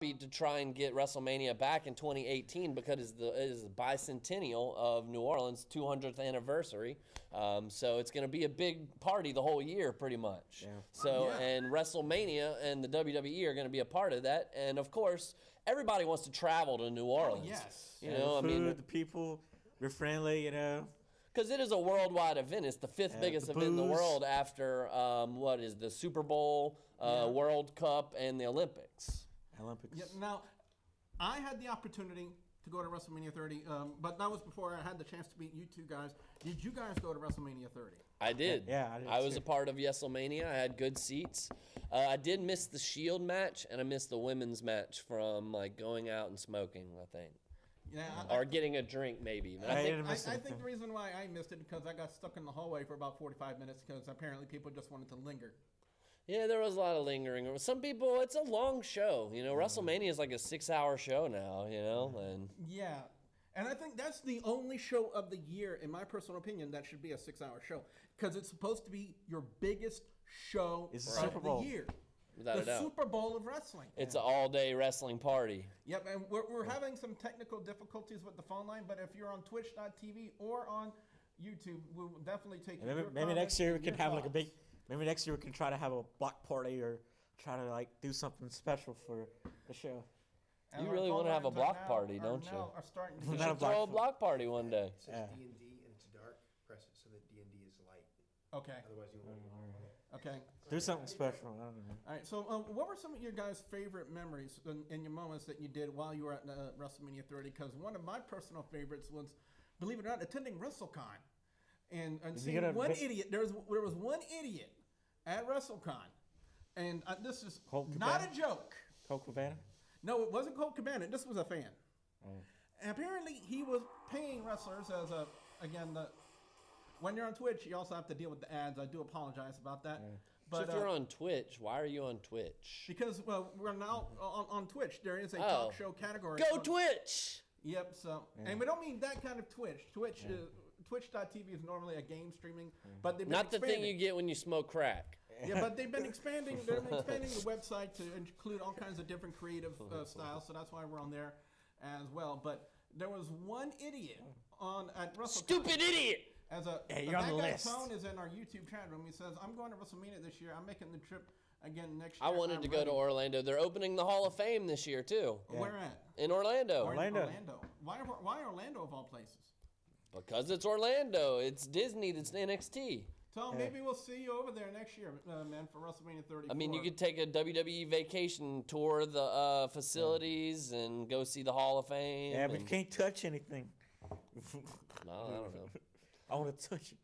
to try and get WrestleMania back in 2018 because it is the bicentennial of New Orleans' 200th anniversary. So it's going to be a big party the whole year, pretty much. Yeah. And WrestleMania and the WWE are going to be a part of that. And of course, everybody wants to travel to New Orleans. Yes. You know, the food, the people, they're friendly, you know. Because it is a worldwide event. It's the fifth biggest event in the world after the Super Bowl, World Cup, and the Olympics. Yeah, now, I had the opportunity to go to WrestleMania 30, but that was before I had the chance to meet you two guys. Did you guys go to WrestleMania 30? I did. Yeah, I did I was too. a part of WrestleMania. I had good seats. I did miss the Shield match, and I missed the women's match from going out and smoking, I think. Yeah, Or getting a drink, maybe. I think the reason why I missed it because I got stuck in the hallway for about 45 minutes because apparently people just wanted to linger. Yeah, there was a lot of lingering. Some people, it's a long show. You know, WrestleMania is like a 6-hour show now, you know. And Yeah. And I think that's the only show of the year, in my personal opinion, that should be a 6-hour show. Because it's supposed to be your biggest show It's of the Super Bowl. the year. Without the a doubt. Super Bowl of wrestling. It's an all-day wrestling party. Yep, and we're having some technical difficulties with the phone line, but if you're on twitch.tv or on YouTube, we'll definitely take your Maybe next year we comments can and have your like a thoughts. big. Maybe next year we can try to have a block party or try to do something special for the show. And You our really phone want to have a lines block are now- party, are don't now- you? Are starting to You Not a should throw a block block party one day. It says Yeah. D&D and it's dark. Press it so that D&D is light. Okay. Otherwise, you won't. Okay. Do something special. I don't know. All right. So, what were some of your guys' favorite memories in your moments that you did while you were at WrestleMania 30? Because one of my personal favorites was, believe it or not, attending WrestleCon, and you seeing gonna one miss- idiot. There was one idiot at WrestleCon, and this is Colt not Cabana? a joke. Colt Cabana? No, it wasn't Colt Cabana. This was a fan. And apparently, he was paying wrestlers as when you're on Twitch, you also have to deal with the ads. I do apologize about that. So if you're on Twitch, why are you on Twitch? Because, we're now on Twitch. There is a talk show category. Go Twitch! Yep, so, and we don't mean that kind of Twitch. Twitch.tv is normally a game streaming, but they've been Not the thing expanding. you get when you smoke crack. Yeah, but they've been expanding the website to include all kinds of different creative styles, so that's why we're on there as well. But there was one idiot at WrestleCon. Stupid idiot! You're on the that list. guy's phone is in our YouTube chat room. He says, "I'm going to WrestleMania this year. I'm making the trip again next year." I wanted to go to Orlando. They're opening the Hall of Fame this year, too. Where at? In Orlando. Orlando. Why Orlando of all places? Because it's Orlando. It's Disney that's NXT. So maybe we'll see you over there next year, man, for WrestleMania 34. I mean, you could take a WWE vacation, tour the facilities, and go see the Hall of Fame. Yeah, but you can't touch anything. No, I don't know. I want to touch it.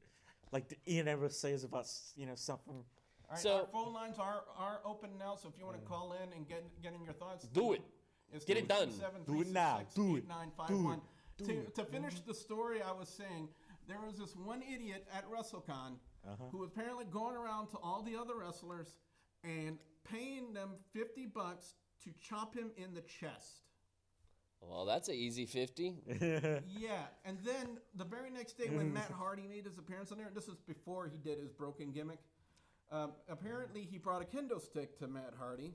Like Ian ever says about, something. All right, So- our phone lines are open now, so if you want to call in and get in your thoughts, Do it. It's Get it done. 237 Do it now. Do it. 8951. Do it. To finish the story, I was saying there was this one idiot at WrestleCon who was apparently going around to all the other wrestlers and paying them $50 to chop him in the chest. Well, that's an easy 50. Yeah, and then the very next day when Matt Hardy made his appearance on there, this is before he did his broken gimmick, apparently he brought a kendo stick to Matt Hardy,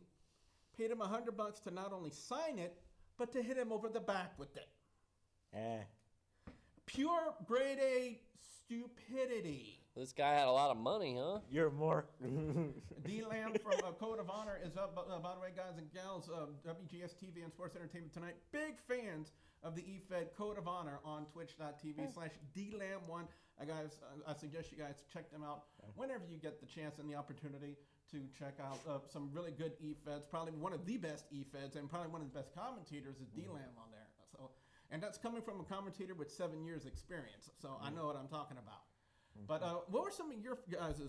paid him $100 to not only sign it, but to hit him over the back with it. Yeah. Pure grade A stupidity. This guy had a lot of money, huh? You're more. D Lamb from Code of Honor is up. By the way, guys and gals, WGS-TV and Sports Entertainment Tonight, big fans of the E-Fed Code of Honor on twitch.tv/DLAM1. Guys, I suggest you guys check them out whenever you get the chance and the opportunity to check out some really good E-Feds. Probably one of the best E-Feds and probably one of the best commentators is D-Lam on there. So, and that's coming from a commentator with 7 years experience. So I know what I'm talking about. But what were some of your guys'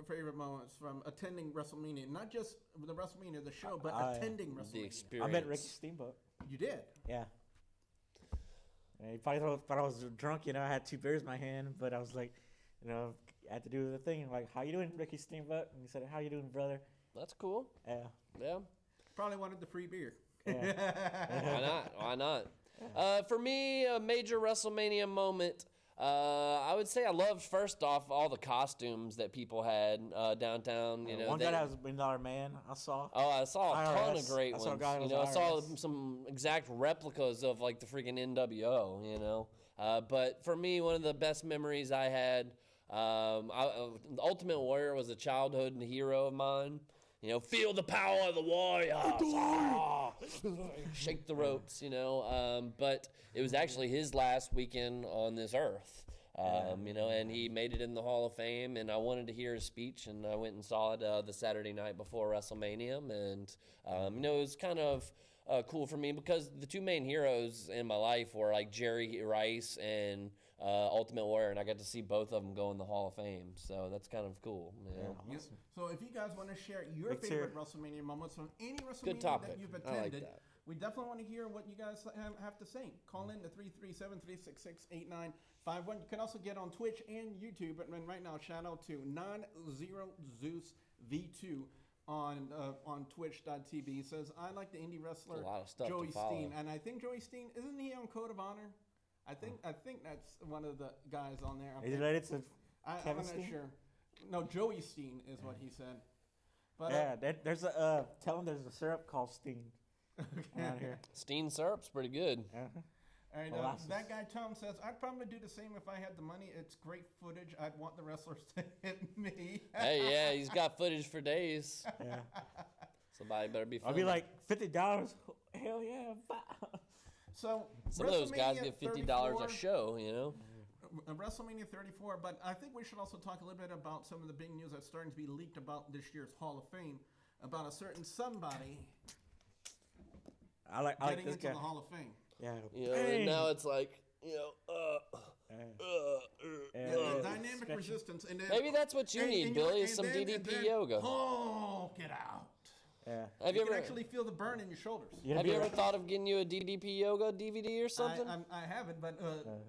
favorite moments from attending WrestleMania? Not just the WrestleMania, the show, but attending WrestleMania. The experience. I met Ricky Steamboat. You did? Yeah. And he probably thought I was drunk, I had 2 beers in my hand, but I was like, I had to do the thing, like, how you doing, Ricky Steamboat? And he said, how you doing, brother? That's cool. Yeah. Yeah. Probably wanted the free beer. Why not? For me, a major WrestleMania moment I would say I loved, first off, all the costumes that people had downtown. You know, One guy that was a $1 million man I saw. Oh, I saw a ton of IRS. great I ones. saw a guy that You know, I was saw IRS. some exact replicas of like the freaking NWO. You know, but for me, one of the best memories I had, the Ultimate Warrior was a childhood hero of mine. You know, feel the power of the warrior. Shake the ropes, you know. But it was actually his last weekend on this earth. You know, and he made it in the Hall of Fame, and I wanted to hear his speech, and I went and saw it the Saturday night before Wrestlemania, and, you know, it was kind of cool for me because the two main heroes in my life were, like, Jerry Rice and Ultimate Warrior, and I got to see both of them go in the Hall of Fame, so that's kind of cool, you know. Yeah. So if you guys want to share your favorite WrestleMania moments from any WrestleMania topic. that you've I like attended, that. we definitely want to hear what you guys have to say. Call in to 337-366-8951. You can also get on Twitch and YouTube. And right now, shout out to Non-Zero-Zeus V2 on Twitch.tv. He says, I like the indie wrestler A lot of stuff to Joey follow. Steen. And I think Joey Steen, isn't he on Code of Honor? I think that's one of the guys on there. Is it related to I'm Kevin not Steen? sure. No, Joey Steen is what he said. But There's a tell him there's a syrup called Steen around here. Steen syrup's pretty good. All right, Molasses. that guy Tom says, I'd probably do the same if I had the money. It's great footage. I'd want the wrestlers to hit me. Hey, yeah, he's got footage for days. Yeah. Somebody better be I'll filming. be like $50. Hell yeah! So Some of those guys WrestleMania get $50 a 34, show, you know? WrestleMania 34, but I think we should also talk a little bit about some of the big news that's starting to be leaked about this year's Hall of Fame, about a certain somebody I like getting this into guy. the Hall of Fame. Yeah. You know, and now it's like, you know, The dynamic resistance. And then, maybe that's what you need, Billy, is some DDP yoga. Oh, get out. Yeah. Have You you can ever actually feel the burn in your shoulders. have you ever thought of getting you a DDP yoga DVD or something? I haven't, but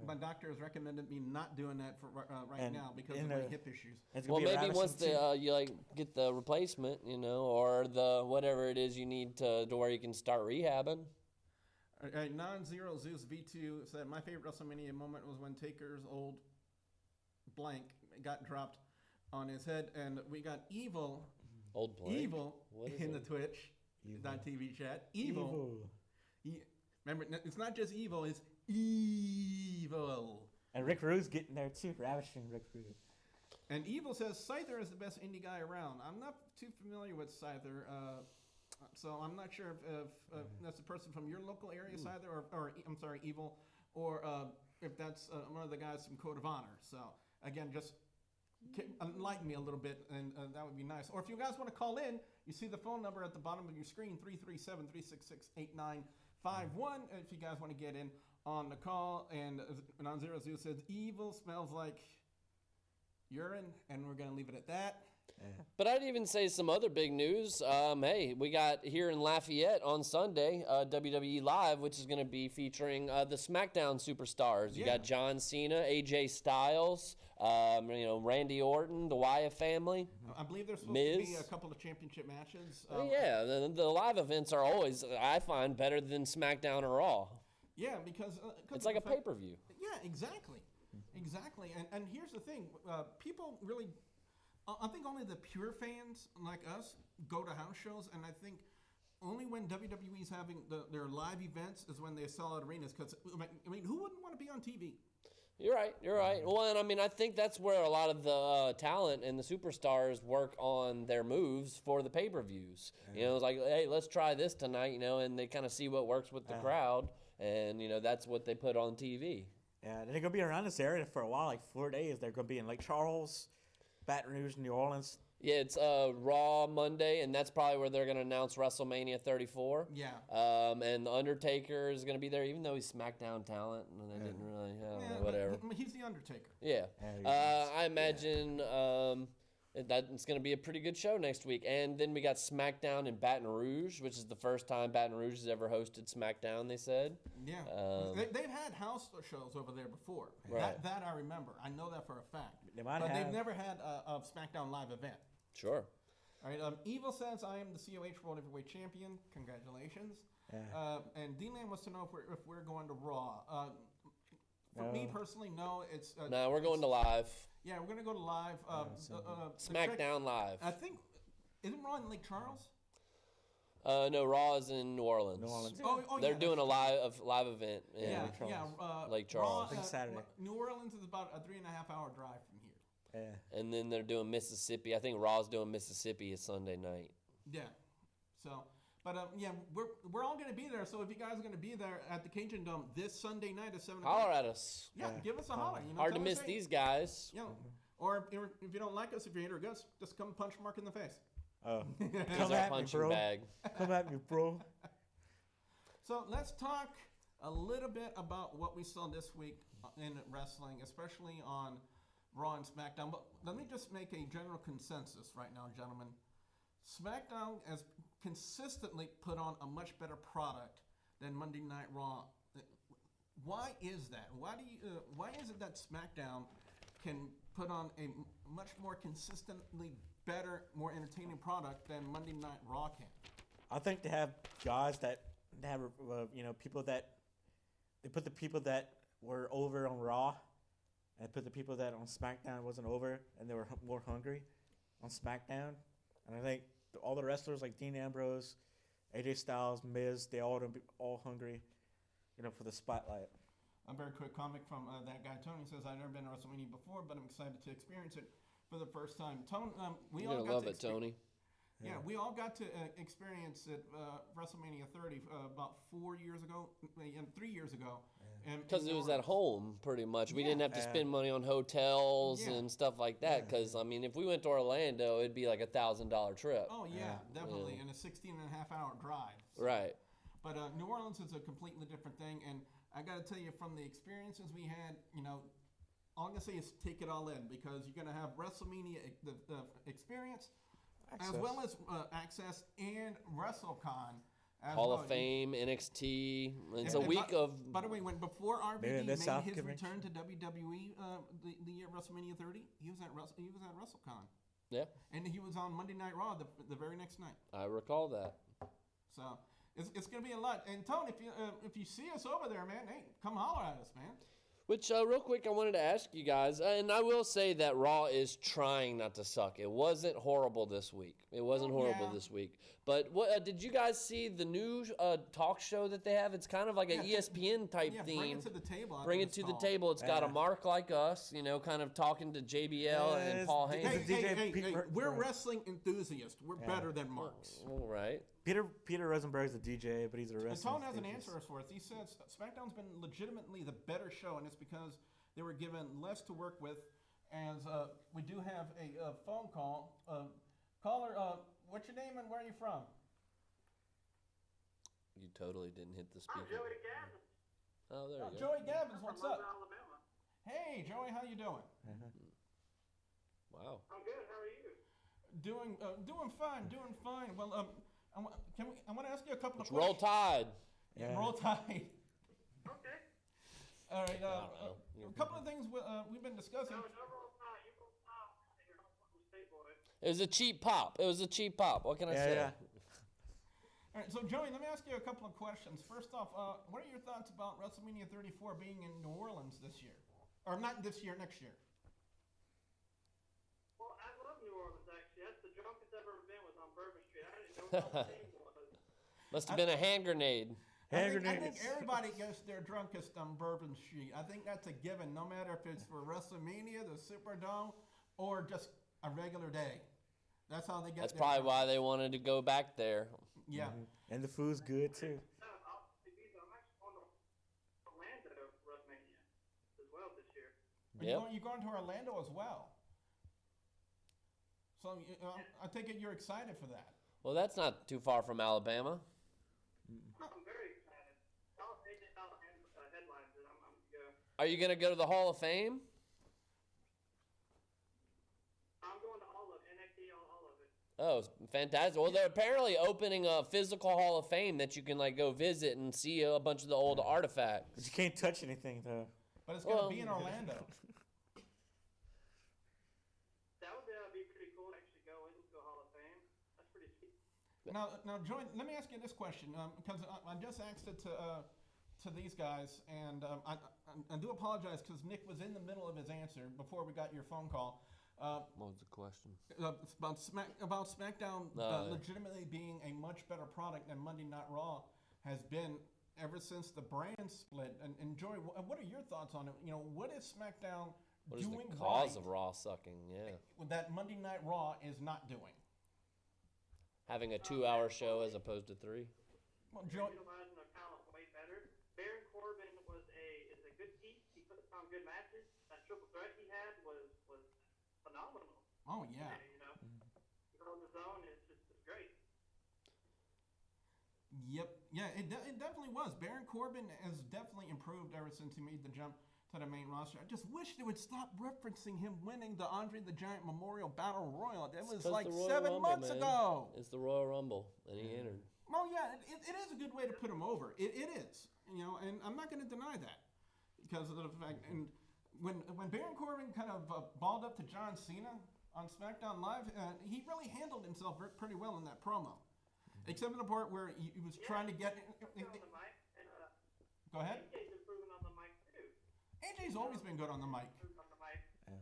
my doctor has recommended me not doing that for right And now because in of my the- hip issues. It's gonna Well, be maybe once Ravishing the you like get the replacement, you know, or the whatever it is you need to where you can start rehabbing. Non-Zero Zeus V2 said, my favorite WrestleMania moment was when Taker's old blank got dropped on his head, and we got Evil Old blank. Evil What is in the it? Twitch.tv chat. Evil. Remember, it's not just evil, it's evil. And Rick Rude's getting there too. Ravishing Rick Rude. And Evil says, Scyther is the best indie guy around. I'm not too familiar with Scyther, so I'm not sure if that's a person from your local area, Scyther, or I'm sorry, Evil, or if that's one of the guys from Code of Honor. So, again, just enlighten me a little bit, and that would be nice. Or if you guys want to call in, you see the phone number at the bottom of your screen, 337-366-8951. If you guys want to get in on the call, and Non-Zero Zero says, Evil smells like urine, and we're going to leave it at that. But I'd even say some other big news. Hey, we got here in Lafayette on Sunday, WWE Live, which is going to be featuring the SmackDown superstars. You got John Cena, AJ Styles, you know, Randy Orton, the Wyatt family. I believe there's supposed to be Miz. a couple of championship matches. Yeah, the live events are always, I find, better than SmackDown or Raw. Yeah, because It's like a pay-per-view. Yeah, exactly. And here's the thing: people really, I think only the pure fans like us go to house shows, and I think only when WWE's having their live events is when they sell out arenas. Because I mean, who wouldn't want to be on TV? You're right. Well, and I mean, I think that's where a lot of the talent and the superstars work on their moves for the pay-per-views. You know, it's like, hey, let's try this tonight, you know, and they kind of see what works with the crowd, and, you know, that's what they put on TV. Yeah, they're going to be around this area for a while, like 4 days. They're going to be in Lake Charles, Baton Rouge, New Orleans. Yeah, it's Raw Monday, and that's probably where they're going to announce WrestleMania 34. Yeah. And The Undertaker is going to be there, even though he's SmackDown talent, and they didn't really, whatever. He's the Undertaker. Yeah. I imagine that's going to be a pretty good show next week. And then we got SmackDown in Baton Rouge, which is the first time Baton Rouge has ever hosted SmackDown, they said. Yeah. They've had house shows over there before. Right. That I remember. I know that for a fact. They've They've never had a SmackDown live event. Sure. All right. Evil says, I am the COH World Heavyweight Champion. Congratulations. Yeah. And D-Land wants to know if we're going to Raw. For me personally, no. It's No, we're going to live. Yeah, we're gonna go to live. SmackDown Live. I think isn't Raw in Lake Charles? No, Raw is in New Orleans. New Orleans. They're yeah, doing a live event in Lake Charles. I think Saturday. New Orleans is about a 3.5 hour drive from here. Yeah. And then they're doing Mississippi. I think Raw's doing Mississippi is Sunday night. Yeah. So, but yeah, we're all gonna be there. So if you guys are gonna be there at the Cajun Dome this Sunday night at 7 o'clock, Holler at us. yeah, give us a holler. You know, Hard to tell us, miss hey, these guys. You know, or if you don't like us, if you hate our guts, just come punch Mark in the face. Oh. Here's Come our at me, punching bro. bag. Come at me, bro. So let's talk a little bit about what we saw this week in wrestling, especially on Raw and SmackDown. But let me just make a general consensus right now, gentlemen. SmackDown has consistently put on a much better product than Monday Night Raw. Why is that? Why is it that SmackDown can put on a much more consistently better, more entertaining product than Monday Night Raw can? I think they have guys that have, people that they put the people that were over on Raw and put the people that on SmackDown wasn't over and they were more hungry on SmackDown. And I think all the wrestlers like Dean Ambrose, AJ Styles, Miz, they all hungry, for the spotlight. A very quick comment from that guy Tony says, "I've never been to WrestleMania before, but I'm excited to experience it for the first time." Tony, You're gonna love it, Tony. Yeah, we all got to experience it WrestleMania 30 about 4 years ago, 3 years ago. Because it was at home, pretty much. We didn't have to Yeah. spend money on hotels Yeah. and stuff like that. Because, if we went to Orlando, it'd be like $1,000 trip. Oh, yeah, definitely, and a 16.5 hour drive. So. Right. But New Orleans is a completely different thing, and I got to tell you, from the experiences we had, all I'm going to say is take it all in, because you're going to have WrestleMania, the experience, Access. as well as Access and WrestleCon. Hall of Fame, NXT. It's a week of... By the way, before RVD in the made South his Convention. return to WWE, the year WrestleMania 30, he was at WrestleCon, Yeah, and he was on Monday Night Raw the very next night. I recall that. So it's gonna be a lot. And Tone, if you see us over there, man, hey, come holler at us, man. Which, real quick, I wanted to ask you guys, and I will say that Raw is trying not to suck. It wasn't horrible this week. It wasn't horrible this week. But what did you guys see the new talk show that they have? It's kind of like an ESPN type theme. Bring it to the table. Bring it to the table. It's got a Mark like us, kind of talking to JBL and Paul Heyman. Hey, we're wrestling enthusiasts. We're better than Marks. All right. Peter Rosenberg's a DJ, but he's a And wrestler. Tone has an answer for us. He says SmackDown's been legitimately the better show, and it's because they were given less to work with. As we do have a phone call. Caller, what's your name and where are you from? You totally didn't hit the speaker. I'm Joey Gavin. Oh, there you go. Joey Gavins, what's from up? Alabama. Hey, Joey, how you doing? Wow. I'm good. How are you? Doing fine. Well, I want to ask you a couple of Roll questions. Tide. Yeah. Roll Tide. Okay. All right. know. A couple of things we've been discussing. No roll tide. You roll tide. You're a state boy. It was a cheap pop. What can I say? Yeah. All right. So, Joey, let me ask you a couple of questions. First off, what are your thoughts about WrestleMania 34 being in New Orleans this year, or not this year, next year? Well, I love New Orleans, actually. That's the drunkest I've ever been was on Bourbon Street. I didn't know what the name was. Must have been a hand grenade. I think everybody gets their drunkest on Bourbon Street. I think that's a given, no matter if it's for WrestleMania, the Superdome, or just a regular day. That's how they get. That's their probably drunk. why they wanted to go back there. Yeah. And the food's good too. I'm actually going to Orlando WrestleMania as well this year. Yep. You're going to Orlando as well. So I take it you're excited for that. Well, that's not too far from Alabama. I'm very excited. I'll take it out headlines and I'm go. Are you going to go to the Hall of Fame? I'm going to all of NXT, all of it. Oh, fantastic. Well, they're apparently opening a physical Hall of Fame that you can go visit and see a bunch of the old artifacts. But you can't touch anything though. But it's going to be in Orlando. That would be pretty cool to actually go into the Hall of Fame. That's pretty sweet. Now, Joey, let me ask you this question, because I just asked it to to these guys, and I do apologize because Nick was in the middle of his answer before we got your phone call. What was the question? About SmackDown yeah. legitimately being a much better product than Monday Night Raw has been ever since the brand split. And Joey, what are your thoughts on it? You know, what is SmackDown What is doing the cause right of Raw sucking? Yeah. that Monday Night Raw is not doing? Having a 2-hour show as opposed to 3. Well, They're Joey, utilizing their talent way better. Baron Corbin is a good piece. He puts on good matches. That triple threat he had was phenomenal. oh yeah. You know, he's on his own. It's great. Yep. Yeah, it definitely was. Baron Corbin has definitely improved ever since he made the jump to the main roster. I just wish they would stop referencing him winning the Andre the Giant Memorial Battle Royal. That was 'cause like the Royal 7 Rumble, months man. ago. It's the Royal Rumble, and he entered. Well, yeah, it is a good way to put him over. It is, you know, and I'm not going to deny that because of the fact. And when Baron Corbin kind of balled up to John Cena on SmackDown Live, he really handled himself pretty well in that promo, except for the part where he was trying to get. On the mic, and Go ahead. AJ's improving on the mic too. AJ's always been good on the mic. Improving on the mic. Yeah.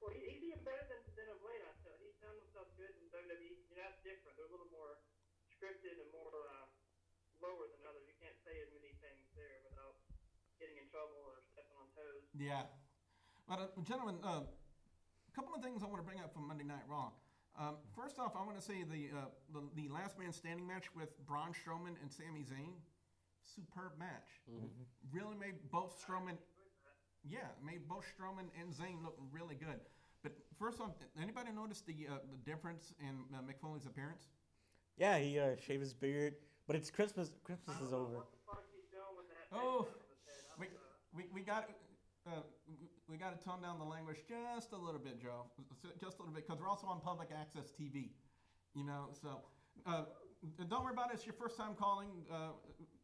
Well, he's even better than of late. I thought he's done himself good in WWE. You know, that's different. They're a little more scripted and more lower than others. You can't say as many things there without getting in trouble or stepping on toes. Yeah. But, gentlemen, a couple of things I want to bring up from Monday Night Raw. First off, I want to say the Last Man Standing match with Braun Strowman and Sami Zayn, superb match. Really made both Strowman, and Zayn look really good. But first off, anybody notice the difference in Mick Foley's appearance? Yeah, he shaved his beard, but it's Christmas. Christmas is over. What the fuck he's doing with that? Oh, head on his head? we got we got to tone down the language just a little bit, Joe. Just a little bit, because we're also on public access TV. You know, so don't worry about it. It's your first time calling,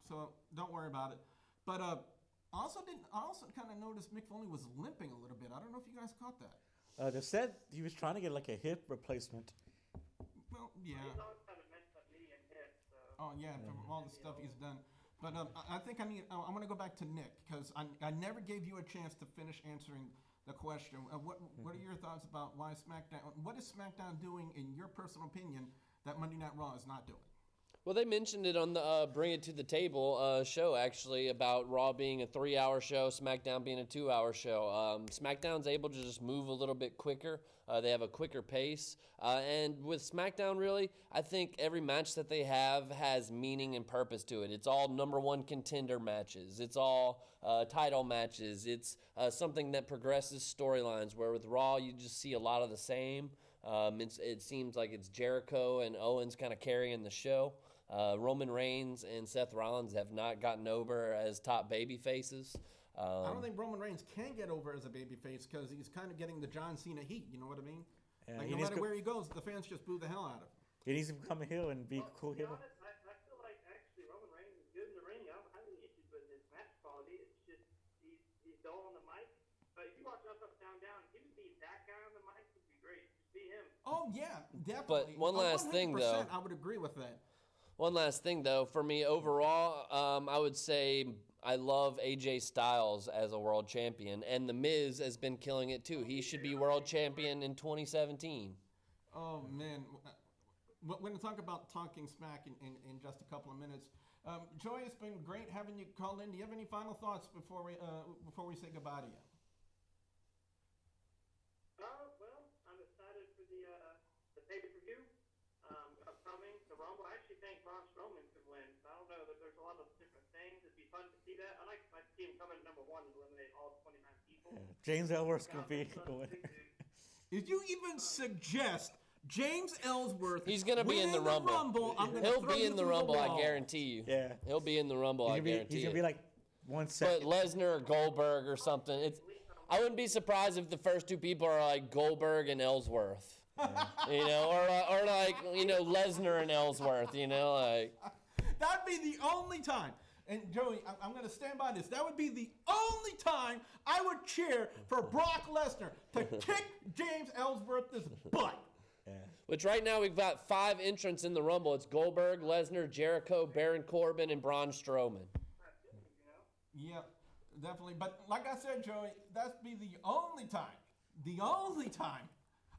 so don't worry about it. But I also kind of noticed Mick Foley was limping a little bit. I don't know if you guys caught that. They said he was trying to get like a hip replacement. Well, yeah. He's always kind of messed up knee and hip, so. Oh yeah, from all the stuff he's done. But I think I'm going to go back to Nick because I never gave you a chance to finish answering the question. What are your thoughts about why SmackDown? What is SmackDown doing, in your personal opinion, that Monday Night Raw is not doing? Well, they mentioned it on the Bring It to the Table show, actually, about Raw being a 3-hour show, SmackDown being a 2-hour show. SmackDown's able to just move a little bit quicker. They have a quicker pace. And with SmackDown, really, I think every match that they have has meaning and purpose to it. It's all #1 contender matches. It's all title matches. It's something that progresses storylines, where with Raw, you just see a lot of the same. It seems like it's Jericho and Owens kind of carrying the show. Roman Reigns and Seth Rollins have not gotten over as top baby faces. I don't think Roman Reigns can get over as a babyface because he's kind of getting the John Cena heat. You know what I mean? Yeah, like he no needs matter to- where he goes, the fans just boo the hell out of him. He needs to become a heel and be cool To be heel. honest, I feel like actually Roman Reigns is good in the ring. I don't have any issues with his match quality. It's just he's dull on the mic. But if you watch Up, Up, Down, Down, if he would be that guy on the mic, would be great. Just be him. Oh yeah, definitely. one last thing, though. 100%, I would agree with that. One last thing, though, for me overall, I would say I love AJ Styles as a world champion, and The Miz has been killing it too. He should be world champion in 2017. Oh man, we're going to talk about talking smack in just a couple of minutes. Joey, it's been great having you call in. Do you have any final thoughts before we say goodbye to you? Well, I'm excited for the pay-per-view upcoming, the Rumble. I actually think Braun Strowman could win. I don't know, there's a lot of different things. It'd be fun to see that. I like to see him come in #1 and eliminate all 29 people. Yeah. James Ellsworth's gonna be the winner. If you even suggest James Ellsworth, He's going to be in the winning Rumble. I'm gonna He'll throw be you in the through Rumble, I wall. guarantee you. Yeah. He'll be in the Rumble, I guarantee He's gonna it. be like 1 But second. Lesnar or Goldberg or something. I wouldn't be surprised if the first two people are like Goldberg and Ellsworth. You know, or like, you know, Lesnar and Ellsworth, you know, like. That'd be the only time. And Joey, I'm going to stand by this. That would be the only time I would cheer for Brock Lesnar to kick James Ellsworth's butt. Yeah. Which right now we've got 5 entrants in the Rumble. It's Goldberg, Lesnar, Jericho, Baron Corbin, and Braun Strowman. Yep, definitely. But like I said, Joey, that's be the only time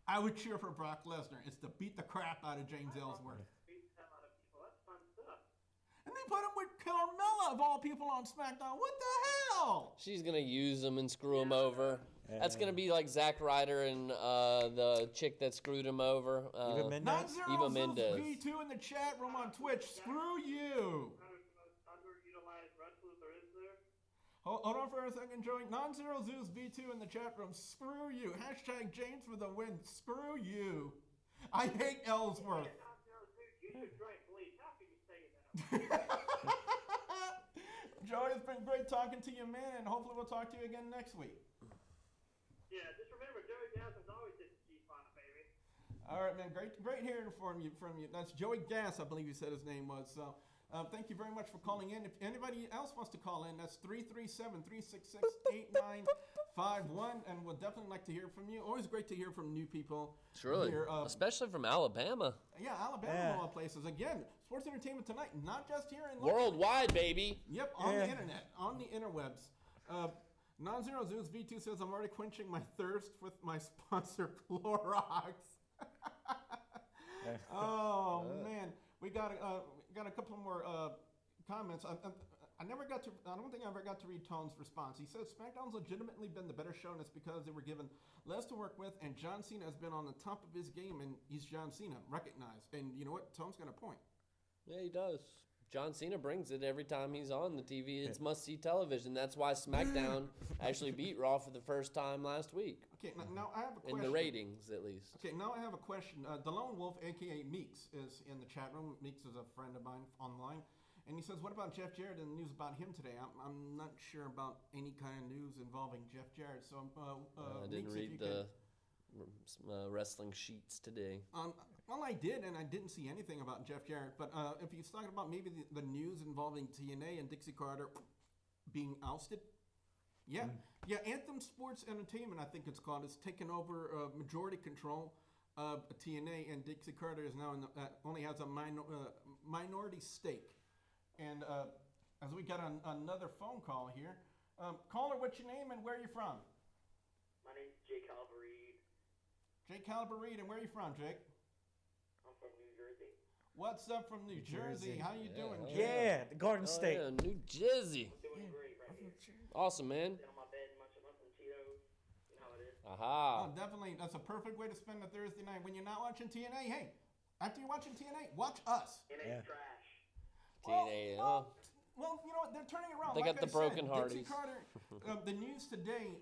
I would cheer for Brock Lesnar is to beat the crap out of James Ellsworth. Beat the hell out of people. That's fun stuff. And they put him with Carmella, of all people, on SmackDown. What the hell? She's gonna use him and screw him over. That's gonna be like Zack Ryder and the chick that screwed him over. Eva Mendes. Eva Mendes. V2 in the chat room on Twitch. Screw you. One of the most underutilized wrestlers there is there. Hold on for a second, Joey. Non-Zero Zeus V2 in the chat room. Screw you. Hashtag James for the win. Screw you. I hate Ellsworth. You should drink bleach. How can you say that? Joey, it's been great talking to you, man, and hopefully we'll talk to you again next week. Yeah, just remember, Joey Gasson's always did the G-Spot, baby. All right, man. Great hearing from you. That's Joey Gass, I believe you said his name was. So, thank you very much for calling in. If anybody else wants to call in, that's 337-366-8951, and we'll definitely like to hear from you. Always great to hear from new people. Truly, Here, especially from Alabama. yeah, Alabama of all places. Again, sports entertainment tonight, not just here in Worldwide, baby. Yep, on the internet, on the interwebs. Non-Zero Zeus V2 says, I'm already quenching my thirst with my sponsor, Clorox. Oh, man. We got a couple more comments. I don't think I ever got to read Tone's response. He says, SmackDown's legitimately been the better show, and it's because they were given less to work with, and John Cena has been on the top of his game, and he's John Cena, recognized. And you know what? Tone's got a point. Yeah, he does. John Cena brings it every time he's on the TV. It's must-see television. That's why SmackDown actually beat Raw for the first time last week. Okay, now I have a question. In the ratings, at least. Okay, now I have a question. The Lone Wolf, a.k.a. Meeks, is in the chat room. Meeks is a friend of mine online. And he says, what about Jeff Jarrett and the news about him today? I'm not sure about any kind of news involving Jeff Jarrett. So, I didn't Meeks, read the wrestling sheets today. Well, I did, and I didn't see anything about Jeff Jarrett. But if he's talking about maybe the news involving TNA and Dixie Carter being ousted, yeah. Anthem Sports Entertainment, I think it's called, is taking over majority control of TNA, and Dixie Carter is now only has a minority stake. And as we got another phone call here, caller, what's your name and where are you from? My name's Jake Alvareed. Jake Calvareed, and where are you from, Jake? I'm from New Jersey. What's up from New Jersey? How you doing, Jake? Yeah, the Garden State. Yeah, New Jersey. Doing great right here. Awesome, man. Sit on my bed, munching on some Cheetos. You know how it is. Aha. Oh, definitely. That's a perfect way to spend a Thursday night. When you're not watching TNA, hey, after you're watching TNA, watch us. NA's trash. TNA, Well, you know what? They're turning around. They Like got the I broken said, Hardys. Dixie Carter, the news today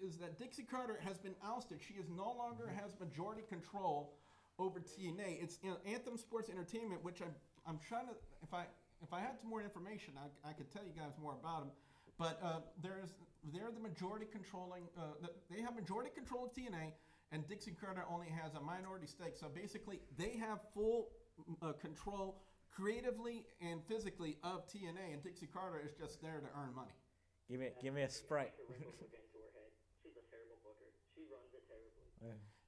is that Dixie Carter has been ousted. She is no longer has majority control over TNA. It's Anthem Sports Entertainment, which I'm trying to, if I had some more information, I could tell you guys more about them. But they're the majority controlling. They have majority control of TNA, and Dixie Carter only has a minority stake. So basically, they have full control creatively and physically of TNA, and Dixie Carter is just there to earn money. Give me a Sprite. She's a terrible booker. She runs it terribly.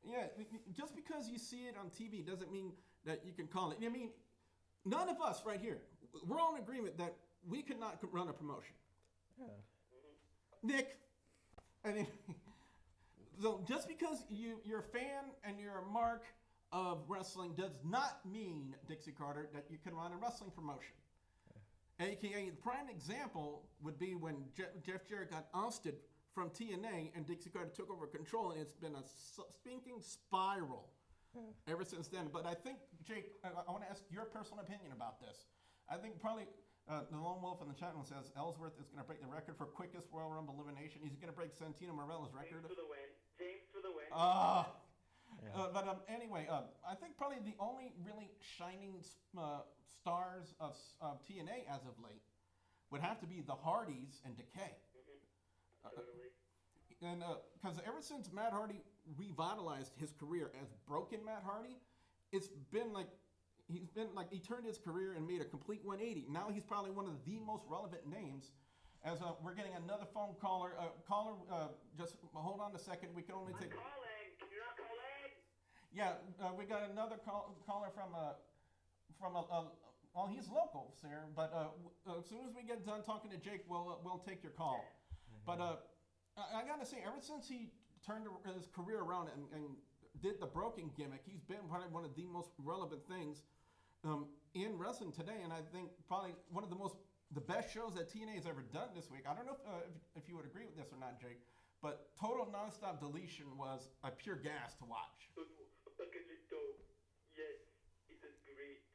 Yeah, just because you see it on TV doesn't mean that you can call it. I mean, none of us right here, we're all in agreement that we could not run a promotion. Yeah. Nick, I mean, so just because you're a fan and you're a mark of wrestling does not mean, Dixie Carter, that you can run a wrestling promotion. AKA, the prime example would be when Jeff Jarrett got ousted from TNA and Dixie Carter took over control, and it's been a stinking spiral ever since then. But I think, Jake, I want to ask your personal opinion about this. I think probably the Lone Wolf in the chat room says Ellsworth is going to break the record for quickest Royal Rumble elimination. He's going to break Santino Marella's record. James for the win. James for the win. But anyway, I think probably the only really shining stars of TNA as of late would have to be the Hardys and Decay. Totally. And because ever since Matt Hardy revitalized his career as Broken Matt Hardy, it's been like he turned his career and made a complete 180. Now he's probably one of the most relevant names. As we're getting another phone caller. Caller, just hold on a second. We can only take. I'm calling. Can you not call in? Yeah, we got another caller from he's local, sir. But as soon as we get done talking to Jake, we'll take your call. But I gotta say, ever since he turned his career around and did the broken gimmick, he's been probably one of the most relevant things in wrestling today. And I think probably one of the best shows that TNA has ever done this week. I don't know if you would agree with this or not, Jake, but Total Nonstop Deletion was a pure gas to watch. Yes, it was great.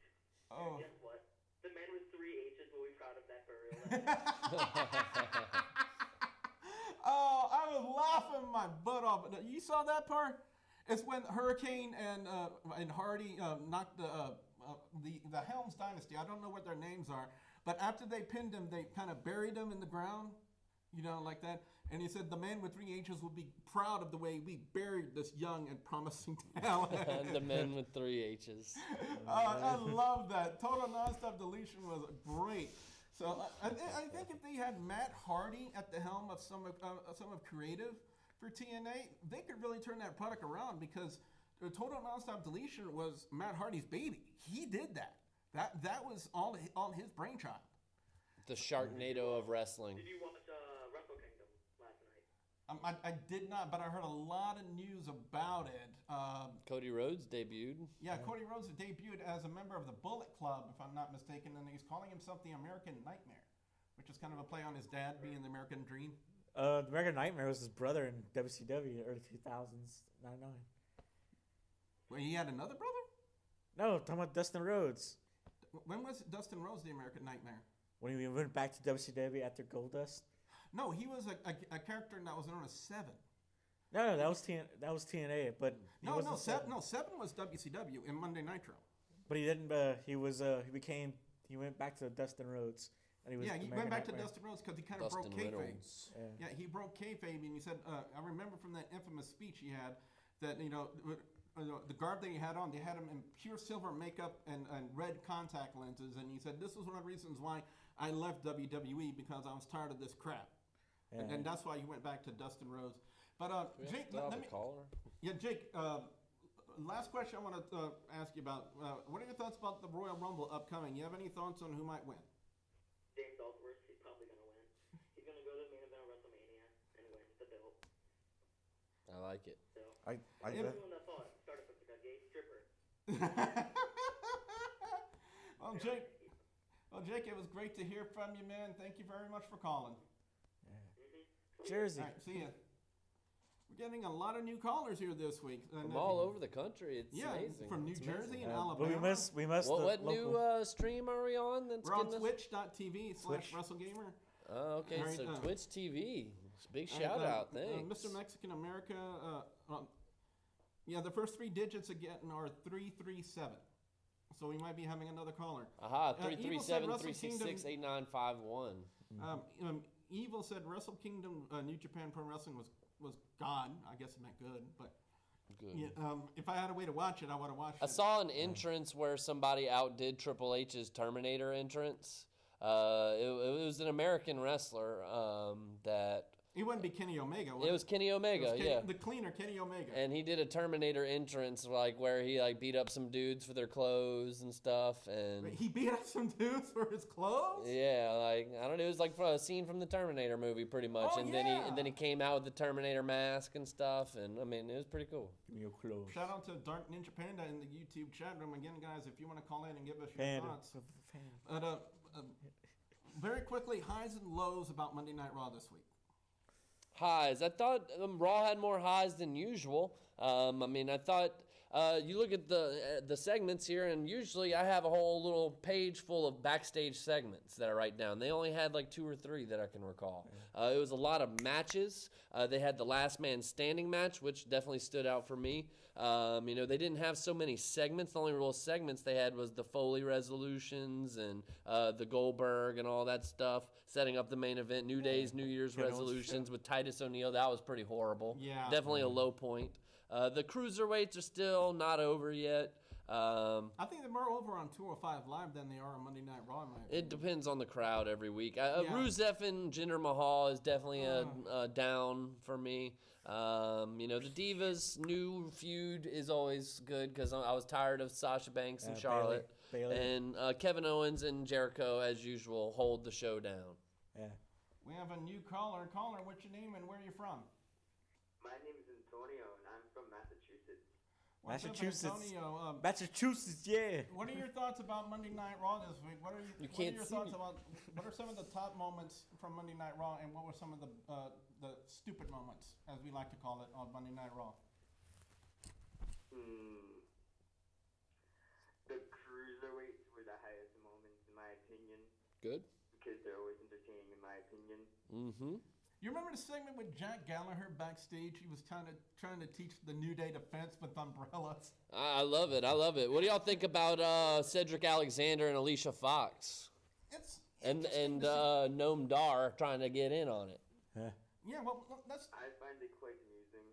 Oh. Guess what? The man with 3 H's will be proud of that burial. Oh, I was laughing my butt off. You saw that part? It's when Hurricane and Hardy knocked the Helms Dynasty. I don't know what their names are, but after they pinned him, they kind of buried him in the ground, like that. And he said the man with 3 H's will be proud of the way we buried this young and promising talent. The men with 3 H's. I love that. Total Nonstop Deletion was great. So I think if they had Matt Hardy at the helm of some of creative for TNA, they could really turn that product around, because Total Nonstop Deletion was Matt Hardy's baby. He did that. That was all his brainchild. The Sharknado of wrestling. Did you watch Wrestle Kingdom last night? I did not, but I heard a lot of news about it. Cody Rhodes debuted. Yeah, Cody Rhodes debuted as a member of the Bullet Club, if I'm not mistaken, and he's calling himself the American Nightmare, which is kind of a play on his dad being the American Dream. The American Nightmare was his brother in WCW in the early 2000s, 99. Wait, he had another brother? No, talking about Dustin Rhodes. When was Dustin Rhodes the American Nightmare? When he went back to WCW after Goldust. No, he was a character that was known as Seven. No, that was TNA, but No, Seven was WCW in Monday Nitro. But he didn't. He went back to Dustin Rhodes, and he was. Yeah, he American went back Nightmare. to Dustin Rhodes because he kind of broke Dustin kayfabe. Reynolds. Yeah, he broke kayfabe, and he said, I remember from that infamous speech he had that the garb that he had on, they had him in pure silver makeup and red contact lenses, and he said this was one of the reasons why I left WWE, because I was tired of this crap. Yeah. And that's why he went back to Dustin Rhodes. But Jake, Caller. Jake. Last question I want to ask you about. What are your thoughts about the Royal Rumble upcoming? You have any thoughts on who might win? James Ellsworth, he's probably going to win. He's going to go to the main event of WrestleMania and win the belt. I like it. So, I everyone that thought it started with like a gay stripper. Well, Jake, it was great to hear from you, man. Thank you very much for calling. Jersey. All right, see ya. We're getting a lot of new callers here this week. From all over the country. It's amazing. From New It's Jersey amazing. and But Alabama. we must. What the new local- stream are we on? That's We're on getting us- twitch.tv/WrestleGamer. Oh, okay, Right, so Twitch TV. Big shout out, thanks. Mr. Mexican America. The first 3 digits again are 337. So we might be having another caller. Aha, Evil said 337-366-8951. Evil said Wrestle Kingdom New Japan Pro Wrestling was gone. I guess it meant good, but Good. yeah, if I had a way to watch it, I would have watched I it. saw an entrance where somebody outdid Triple H's Terminator entrance. It was an American wrestler that... It wouldn't be Kenny Omega. It was Kenny Omega, yeah. The cleaner Kenny Omega. And he did a Terminator entrance, where he beat up some dudes for their clothes and stuff, and He beat up some dudes for his clothes? yeah, I don't know, it was like a scene from the Terminator movie, pretty much. Oh, and yeah. then he came out with the Terminator mask and stuff, and I mean, it was pretty cool. Give me your clothes. Shout out to Dark Ninja Panda in the YouTube chat room. Again, guys, if you want to call in and give us your Panda. thoughts. But, very quickly, highs and lows about Monday Night Raw this week. Highs. I thought Raw had more highs than usual. I mean, I thought you look at the segments here, and usually I have a whole little page full of backstage segments that I write down. They only had like 2 or 3 that I can recall. It was a lot of matches. They had the Last Man Standing match, which definitely stood out for me. They didn't have so many segments. The only real segments they had was the Foley resolutions and the Goldberg and all that stuff, setting up the main event, New Day's New Year's resolutions with Titus O'Neil. That was pretty horrible. Yeah. Definitely a low point. The Cruiserweights are still not over yet. I think they're more over on 205 Live than they are on Monday Night Raw. In my opinion. It depends on the crowd every week. Rusev and Jinder Mahal is definitely a down for me. The Divas' new feud is always good because I was tired of Sasha Banks and Charlotte. Baylor. And Kevin Owens and Jericho, as usual, hold the show down. Yeah. We have a new caller. Caller, what's your name and where are you from? My name is Antonio, and I'm from Massachusetts. What's up, Massachusetts. Antonio? Massachusetts, yeah. What are your thoughts about Monday Night Raw this week? What are can't your see thoughts me. about? What are some of the top moments from Monday Night Raw, and what were some of the stupid moments, as we like to call it, on Monday Night Raw? The cruiserweights were the highest moments, in my opinion, Good. because they're always entertaining, in my opinion. Mm-hmm. You remember the segment with Jack Gallagher backstage? He was trying to teach the New Day defense with umbrellas. I love it. I love it. What do y'all think about Cedric Alexander and Alicia Fox? It's And interesting to see. Noam Dar trying to get in on it. Yeah, well, that's I find it quite amusing.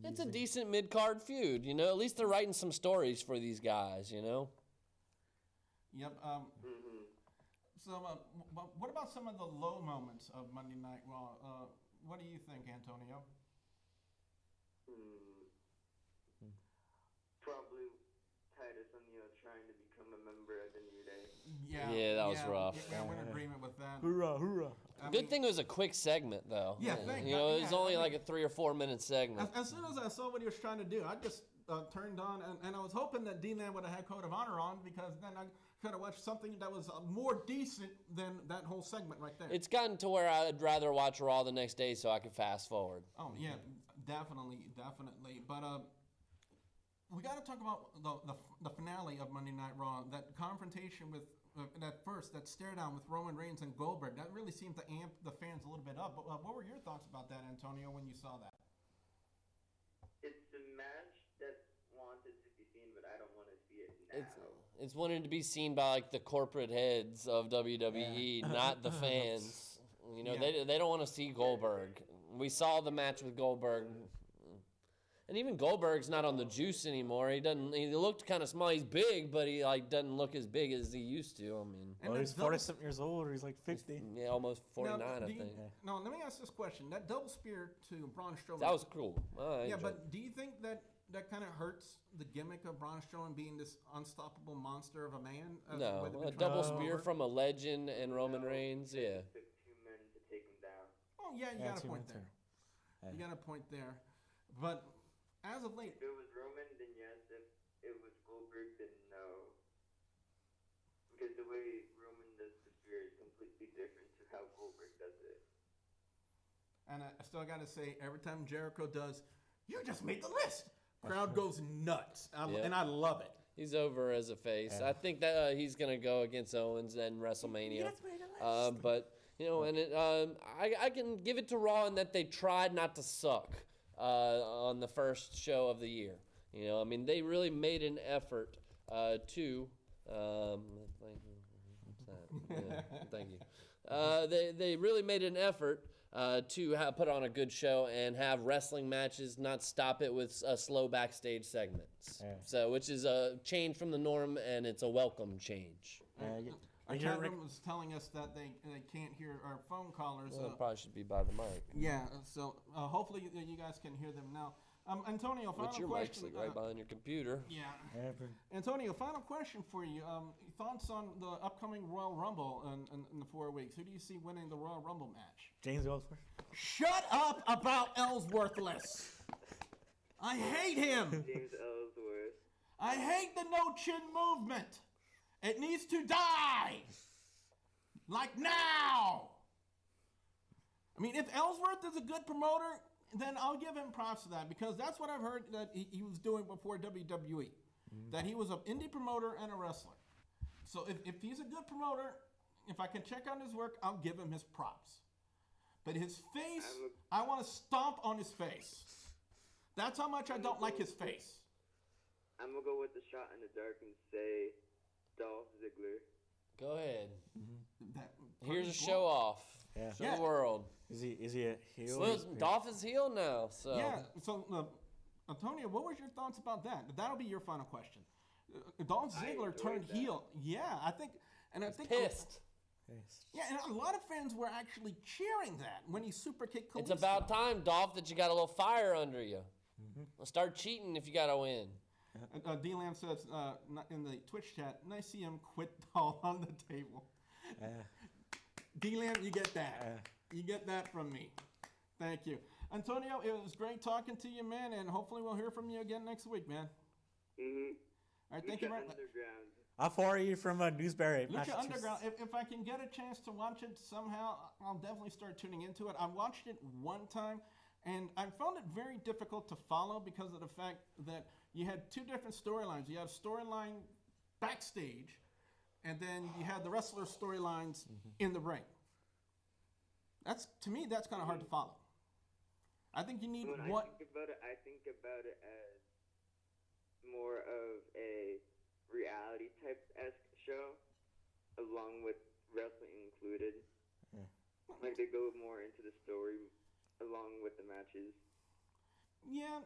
It's a decent mid-card feud, you know. At least they're writing some stories for these guys, you know. yep. So, what about some of the low moments of Monday Night Raw? What do you think, Antonio? Probably Titus O'Neil trying to become a member of the New Day. Yeah, that was rough. Yeah, we're in agreement with that. Hoorah, hoorah. I Good mean, thing it was a quick segment, though. Yeah, thank you know, God, it was yeah, only I like mean- a 3 or 4 minute segment. As soon as I saw what he was trying to do, I just turned on, and I was hoping that D-Man would have had Code of Honor on, because then I could have watched something that was more decent than that whole segment right there. It's gotten to where I'd rather watch Raw the next day so I could fast forward. Oh yeah, definitely. But we got to talk about the finale of Monday Night Raw. That confrontation with that stare down with Roman Reigns and Goldberg. That really seemed to amp the fans a little bit up. But what were your thoughts about that, Antonio, when you saw that? It's a match that's wanted to be seen, but I don't want to see it now. It's wanted to be seen by like the corporate heads of WWE, not the fans. You know, Yeah. they don't want to see Goldberg. We saw the match with Goldberg. And even Goldberg's not on the juice anymore. He looked kind of small. He's big, but he like doesn't look as big as he used to. I mean, And Well, that he's double- 40-something years old, or he's like 50. yeah, almost 49, Now, I do you- think. No, let me ask this question. That double spear to Braun Strowman. That was cool. I Yeah, enjoyed it. but do you think that kind of hurts the gimmick of Braun Strowman being this unstoppable monster of a man? No, the way they've a been double trying to spear over? from a legend and Roman Reigns, yeah. It took 2 men to take him down. Oh yeah, you Yeah, got a 2 point minutes there. Yeah. You got a point there. But as of late, If it was Roman, then yes. If it was Goldberg, then no. Because the way Roman does the spear is completely different to how Goldberg does it. and I still got to say, every time Jericho does, you just made the list. Crowd goes nuts, Yeah. and I love it. He's over as a face. Yeah. I think that he's going to go against Owens in WrestleMania. But, you know, and I can give it to Raw in that they tried not to suck on the first show of the year. You know, I mean, they really made an effort to. Thank you. They really made an effort to put on a good show and have wrestling matches, not stop it with slow backstage segments. Yeah. So, which is a change from the norm, and it's a welcome change. Our you chat hear Rick- room was telling us that they can't hear our phone callers. Well, it probably should be by the mic. Yeah, so hopefully you guys can hear them now. Antonio, final But your mic's question. like right behind your computer. Yeah. Yeah, Antonio, final question for you. Thoughts on the upcoming Royal Rumble in the 4 weeks? Who do you see winning the Royal Rumble match? James Ellsworth. Shut up about Ellsworthless. I hate him. James Ellsworth. I hate the no chin movement. It needs to die. Like now. I mean, if Ellsworth is a good promoter, then I'll give him props to that, because that's what I've heard that he was doing before WWE. That he was an indie promoter and a wrestler. So if he's a good promoter, if I can check out his work, I'll give him his props. But his face, I want to stomp on his face. That's how much I don't like his face. I'm gonna go with the shot in the dark and say Dolph Ziggler. Go ahead. That- Here's a show off. Yeah. Show Yeah. the world. Is he a heel? Well, Dolph is heel now, so. Yeah. So, Antonio, what was your thoughts about that? That'll be your final question. Dolph Ziggler enjoyed turned that. heel. Yeah, I think, and I think Pissed. Yes. Yeah, and a lot of fans were actually cheering that when he super kicked Kalisto. It's about time, Dolph, that you got a little fire under you. Start cheating if you got to win. D-Lam says in the Twitch chat, nice see him quit all on the table. D-Lam, you get that. You get that from me. Thank you. Antonio, it was great talking to you, man, and hopefully we'll hear from you again next week, man. Mm-hmm. All right, thank you very much. Underground. I'll forward you from Newsbury, Lucha Massachusetts. Underground, if I can get a chance to watch it somehow, I'll definitely start tuning into it. I watched it one time, and I found it very difficult to follow because of the fact that you had two different storylines. You had a storyline backstage, and then you had the wrestler storylines in the ring. To me, that's kind of hard to follow. I think you need When one. I think about it as more of a reality type-esque show, along with wrestling included. Like they go more into the story along with the matches. Yeah,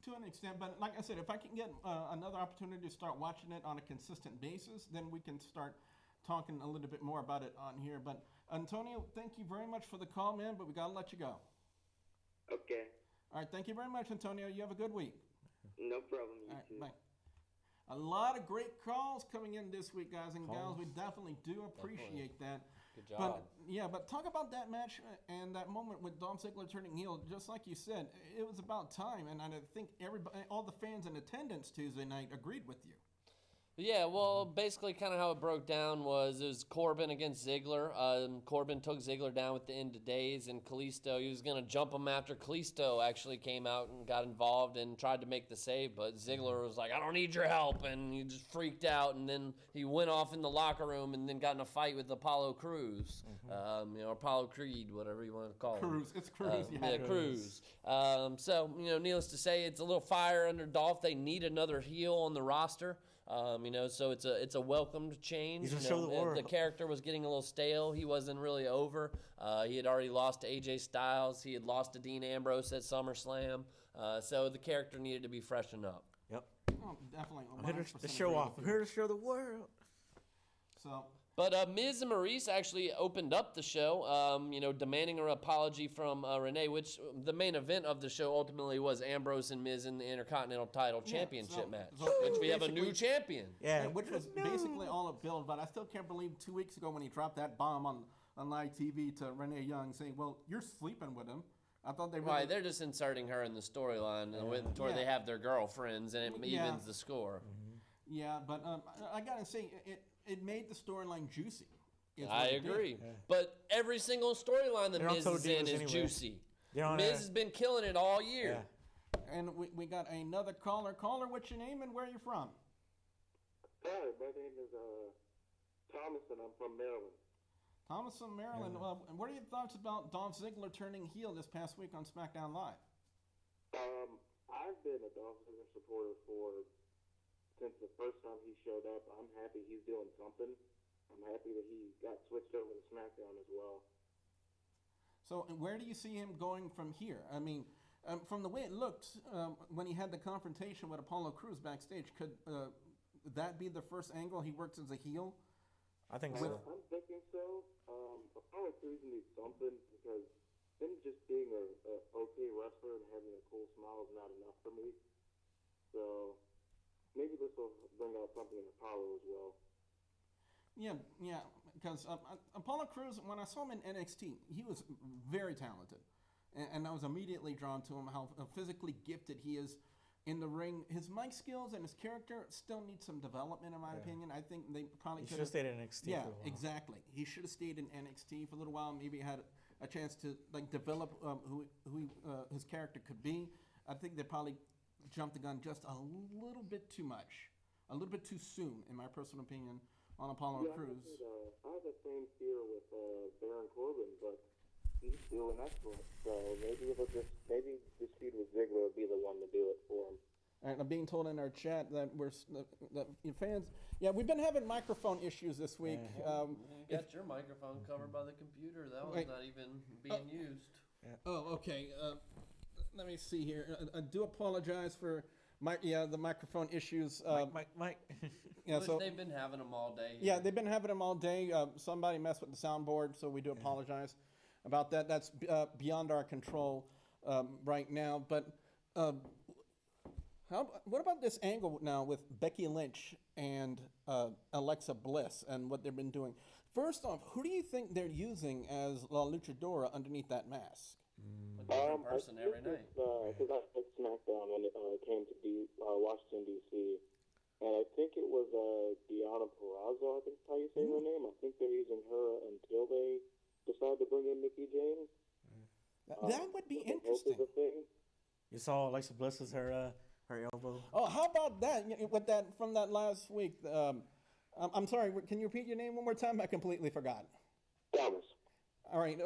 to an extent. But like I said, if I can get another opportunity to start watching it on a consistent basis, then we can start talking a little bit more about it on here. But Antonio, thank you very much for the call, man, but we got to let you go. Okay. All right, thank you very much, Antonio. You have a good week. No problem. You All right, too. bye. A lot of great calls coming in this week, guys and gals. We definitely do appreciate that. Good job. But talk about that match and that moment with Dolph Ziggler turning heel. Just like you said, it was about time, and I think all the fans in attendance Tuesday night agreed with you. Yeah, well, basically kind of how it broke down was it was Corbin against Ziggler. Corbin took Ziggler down with the end of days, and Kalisto, he was going to jump him after Kalisto actually came out and got involved and tried to make the save, but Ziggler was like, I don't need your help, and he just freaked out, and then he went off in the locker room and then got in a fight with Apollo Crews, Apollo Creed, whatever you want to call him. It's Cruz, Cruz. So, needless to say, it's a little fire under Dolph. They need another heel on the roster. So it's a welcomed change. He's gonna show the world. The character was getting a little stale. He wasn't really over. He had already lost to AJ Styles. He had lost to Dean Ambrose at SummerSlam. So the character needed to be freshened up. Yep. Oh, definitely. I'm here to 100% show agree off. with I'm you. here to show the world. So. But Miz and Maurice actually opened up the show, demanding an apology from Renee, which the main event of the show ultimately was Ambrose and Miz in the Intercontinental Title Championship match, which we have a new champion. Yeah, Which was basically all a build, but I still can't believe 2 weeks ago when he dropped that bomb on live TV to Renee Young saying, well, you're sleeping with him. I thought they really... Right, they're just inserting her in the storyline where they have their girlfriends, and it evens the score. Yeah, but I gotta say, it made the storyline juicy. I agree. But every single storyline that Miz is in is juicy. Miz has been killing it all year. Yeah. And we got another caller. Caller, what's your name and where are you from? Hi, my name is Thomas, and I'm from Maryland. Thomas from Maryland. Yeah. What are your thoughts about Dolph Ziggler turning heel this past week on SmackDown Live? I've been a Dolph Ziggler supporter since the first time he showed up. I'm happy he's doing something. I'm happy that he got switched over to SmackDown as well. So where do you see him going from here? I mean, from the way it looked when he had the confrontation with Apollo Crews backstage, could that be the first angle he works as a heel? I think so. I'm thinking so. Apollo Crews needs something because him just being a okay wrestler and having a cool smile is not enough for me. So maybe this will bring out something in Apollo as well. Yeah, because Apollo Crews, when I saw him in NXT, he was very talented. And I was immediately drawn to him, how physically gifted he is in the ring. His mic skills and his character still need some development, in my opinion. I think they probably He should have stayed in NXT Yeah, for a while. exactly. He should have stayed in NXT for a little while, maybe had a chance to develop who his character could be. I think they probably jumped the gun just a little bit too much, a little bit too soon, in my personal opinion, on Apollo Crews. I have the same fear with Baron Corbin, but he's doing excellent. So maybe this feud with Ziggler will be the one to do it for him. And I'm being told in our chat that that your fans. Yeah, we've been having microphone issues this week. You got your microphone covered by the computer. That was not even being used. Oh, okay. Let me see here. I do apologize for the microphone issues. Mike. Yeah, so they've been having them all day. Yeah, they've been having them all day. Somebody messed with the soundboard, so we do apologize about that. That's beyond our control right now. But What about this angle now with Becky Lynch and Alexa Bliss and what they've been doing? First off, who do you think they're using as La Luchadora underneath that mask? A different person every night. Because I had SmackDown when it came to Washington, D.C., and I think it was Deonna Purrazzo, I think is how you say her name. I think they're using her until they decide to bring in Mickie James. That would be the hope is interesting. a thing. You saw Alexa Bliss's her elbow. Oh, how about that? With that from that last week. I'm sorry. Can you repeat your name one more time? I completely forgot. Thomas. All right.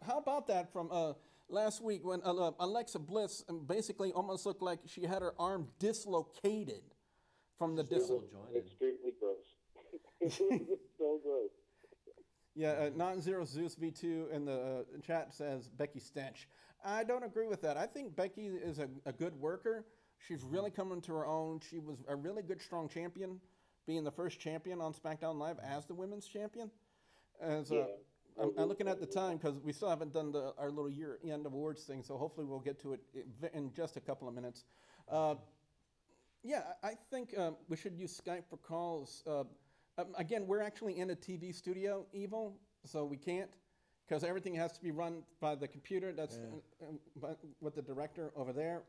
How about that from last week when Alexa Bliss basically almost looked like she had her arm dislocated from the Jointed. Extremely gross. It was so gross. Yeah, Non-Zero Zeus V2 in the chat says Becky Stench. I don't agree with that. I think Becky is a good worker. She's really coming to her own. She was a really good, strong champion, being the first champion on SmackDown Live as the women's champion. As I'm looking at the time because we still haven't done our little year-end awards thing, so hopefully we'll get to it in just a couple of minutes. I think we should use Skype for calls. Again, we're actually in a TV studio, Evil, so we can't because everything has to be run by the computer. That's with the director over there.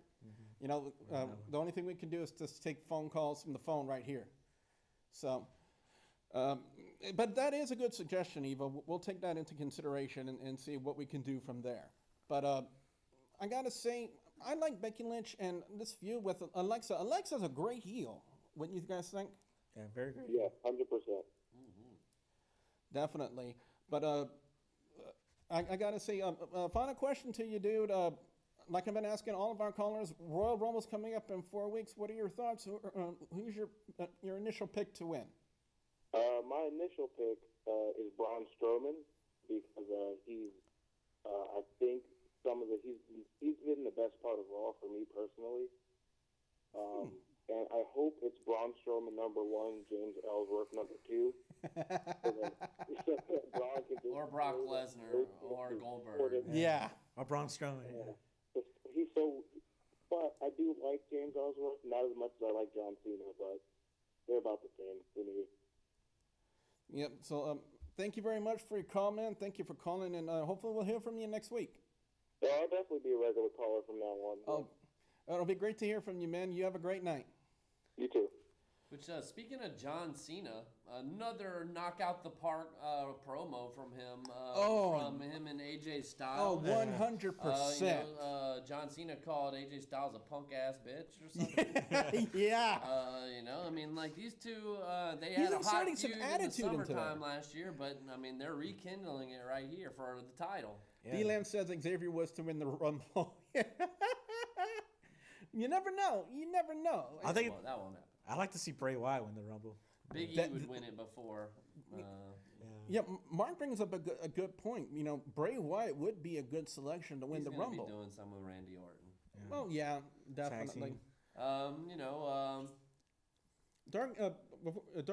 You know, the only thing we can do is just take phone calls from the phone right here. So, but that is a good suggestion, Eva. We'll take that into consideration and see what we can do from there. But I gotta say, I like Becky Lynch and this feud with Alexa. Alexa's a great heel. Wouldn't you guys think? Yeah, very good. Yeah, 100%. Definitely. But I gotta say, final question to you, dude. Like I've been asking all of our callers, Royal Rumble's coming up in 4 weeks. What are your thoughts? Who's your initial pick to win? My initial pick is Braun Strowman because he's, I think, he's been the best part of Raw for me personally. And I hope it's Braun Strowman #1, James Ellsworth #2. Or Brock Lesnar or Goldberg. Yeah, or Braun Strowman. Yeah. He's so, but I do like James Ellsworth, not as much as I like John Cena, but they're about the same to me. Yep. So thank you very much for your comment. Thank you for calling, and hopefully we'll hear from you next week. Yeah, I'll definitely be a regular caller from now on. Oh, it'll be great to hear from you, man. You have a great night. You too. Which, speaking of John Cena, another knockout the park promo from him. From him and AJ Styles. Oh, 100%. John Cena called AJ Styles a punk ass bitch or something. Yeah. I mean, like these two, they He's had a hot inserting some feud in the attitude into summertime that. last year, but I mean, they're rekindling it right here for the title. Yeah. D-Lam says Xavier was to win the Rumble. You never know. You never know. I think That won't happen. I like to see Bray Wyatt win the Rumble. Big E would win it before. Yeah, Mark brings up a good point. You know, Bray Wyatt would be a good selection to win the Rumble. He's going to be doing some with Randy Orton. Yeah. Well, yeah, definitely. Dark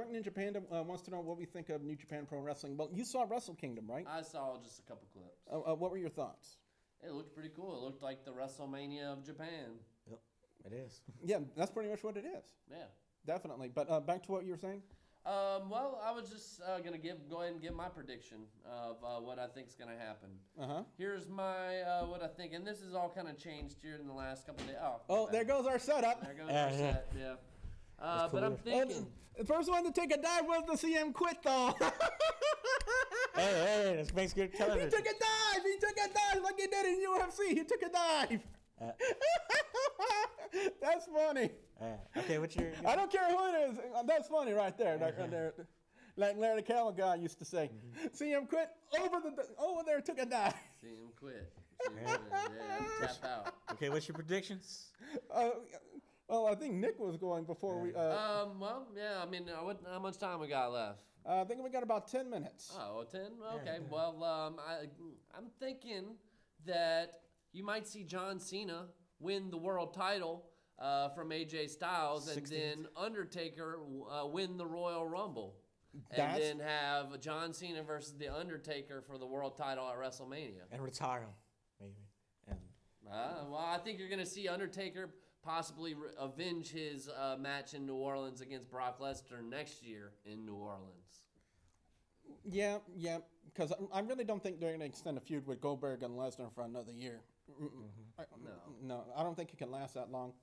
Ninja Panda wants to know what we think of New Japan Pro Wrestling. Well, you saw Wrestle Kingdom, right? I saw just a couple clips. What were your thoughts? It looked pretty cool. It looked like the Wrestlemania of Japan. Yep, it is. Yeah, that's pretty much what it is. Yeah. Definitely. But back to what you were saying? Well, I was just going to go ahead and give my prediction of what I think is going to happen. Uh-huh. Here's my what I think, and this has all kind of changed here in the last couple of days. Oh, there goes our setup. There goes our set, yeah. But I'm thinking... The first one to take a dive was the CM quit, though. Hey, this makes good television. He took a dive like he did in UFC. He took a dive. That's funny. Okay, what's your... I don't care who it is. That's funny right there. Like Larry Calligan used to say. CM quit over there, took a dive. CM quit. Yeah, tap out. Okay, what's your predictions? Well, I think Nick was going before we... Well, yeah, I mean, how much time we got left? I think we got about 10 minutes. Oh, 10? Okay. Yeah. Well, I'm thinking that you might see John Cena win the world title from AJ Styles, and then Undertaker win the Royal Rumble. And then have John Cena versus the Undertaker for the world title at WrestleMania. And retire him, maybe. Well, I think you're going to see Undertaker possibly avenge his match in New Orleans against Brock Lesnar next year in New Orleans. Yeah, because I really don't think they're going to extend a feud with Goldberg and Lesnar for another year. No, I don't think it can last that long.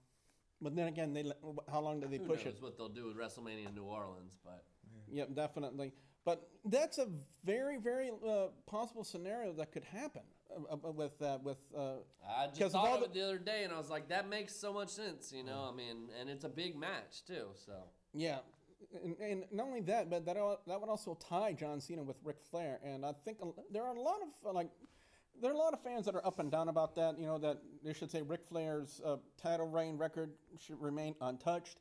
But then again, how long do they push Who knows it? what they'll do with WrestleMania in New Orleans, but Yeah, definitely. But that's a very, very possible scenario that could happen with. I just 'cause of thought all of the- it the other day, and I was like, that makes so much sense, you know. I mean, and it's a big match too, so. Yeah, and not only that, but that would also tie John Cena with Ric Flair, and I think there are a lot of fans that are up and down about that. You know, that they should say Ric Flair's title reign record should remain untouched.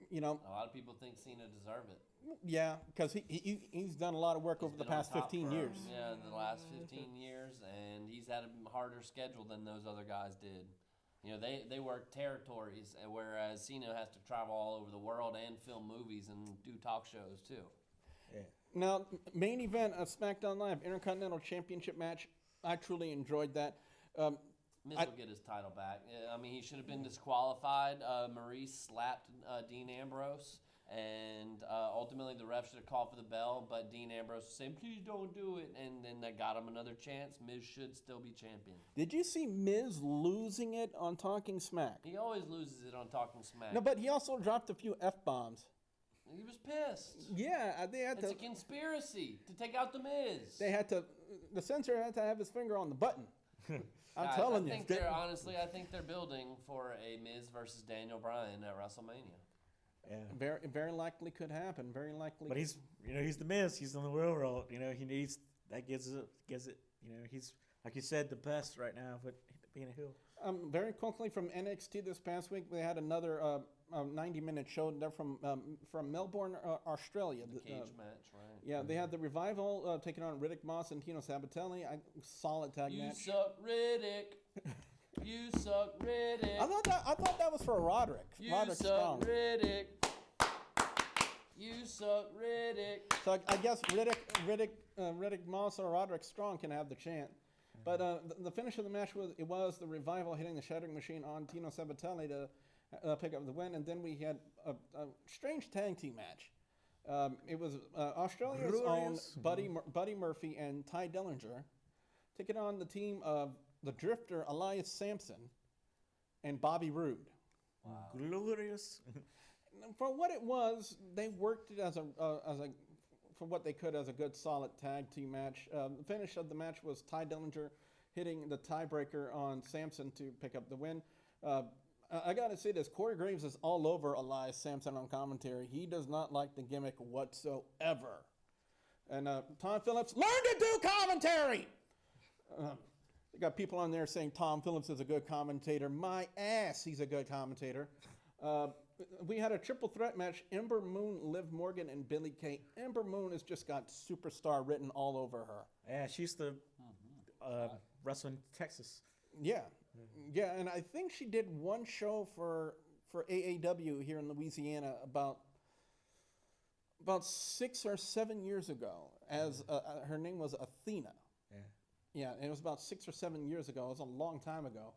You know, A lot of people think Cena deserve it. yeah, because he's done a lot of work over the Been on past top 15 for, years. Yeah, the last 15 years, and he's had a harder schedule than those other guys did. You know, they work territories, whereas Cena has to travel all over the world and film movies and do talk shows too. Now, main event of SmackDown Live Intercontinental Championship match. I truly enjoyed that. Miz will get his title back. I mean, he should have been disqualified. Maurice slapped Dean Ambrose, and ultimately the ref should have called for the bell, but Dean Ambrose was saying, please don't do it, and then that got him another chance. Miz should still be champion. Did you see Miz losing it on Talking Smack? He always loses it on Talking Smack. No, but he also dropped a few F-bombs. He was pissed. Yeah, they had It's to. a conspiracy to take out the Miz. They had to. The censor had to have his finger on the button. I'm Guys, telling I you. think I think they're building for a Miz versus Daniel Bryan at WrestleMania. Yeah. Very, very likely could happen. Very likely. But he's the Miz. He's on the real road. You know, he needs that gives it. You know, he's like you said, the best right now. But being a heel. Very quickly from NXT this past week, they had another 90-minute show. They're from Melbourne, Australia. The cage match, right? Yeah, they had the Revival taking on Riddick Moss and Tino Sabatelli. Solid tag You match. suck, Riddick. You suck, Riddick. I thought that was for Roderick. You Roderick suck, Strong. Riddick. You suck, Riddick. So I guess Riddick Moss or Roderick Strong can have the chant. But the finish of the match was the Revival hitting the Shattering Machine on Tino Sabatelli to pick up the win, and then we had a strange tag team match. It was Australia's own Buddy Murphy and Ty Dillinger taking on the team of the Drifter Elias Sampson and Bobby Roode. Wow. Glorious. For what it was, they worked it as a for what they could as a good solid tag team match. The finish of the match was Ty Dillinger hitting the tiebreaker on Sampson to pick up the win. I gotta say this, Corey Graves is all over Elias Sampson on commentary. He does not like the gimmick whatsoever. And Tom Phillips, learn to do commentary! They got people on there saying Tom Phillips is a good commentator. My ass, he's a good commentator. We had a triple threat match, Ember Moon, Liv Morgan, and Billie Kay. Ember Moon has just got superstar written all over her. Yeah, she used to wrestle in Texas. Yeah, and I think she did one show for AAW here in Louisiana about 6 or 7 years ago. As her name was Athena. Yeah, and it was about 6 or 7 years ago. It was a long time ago.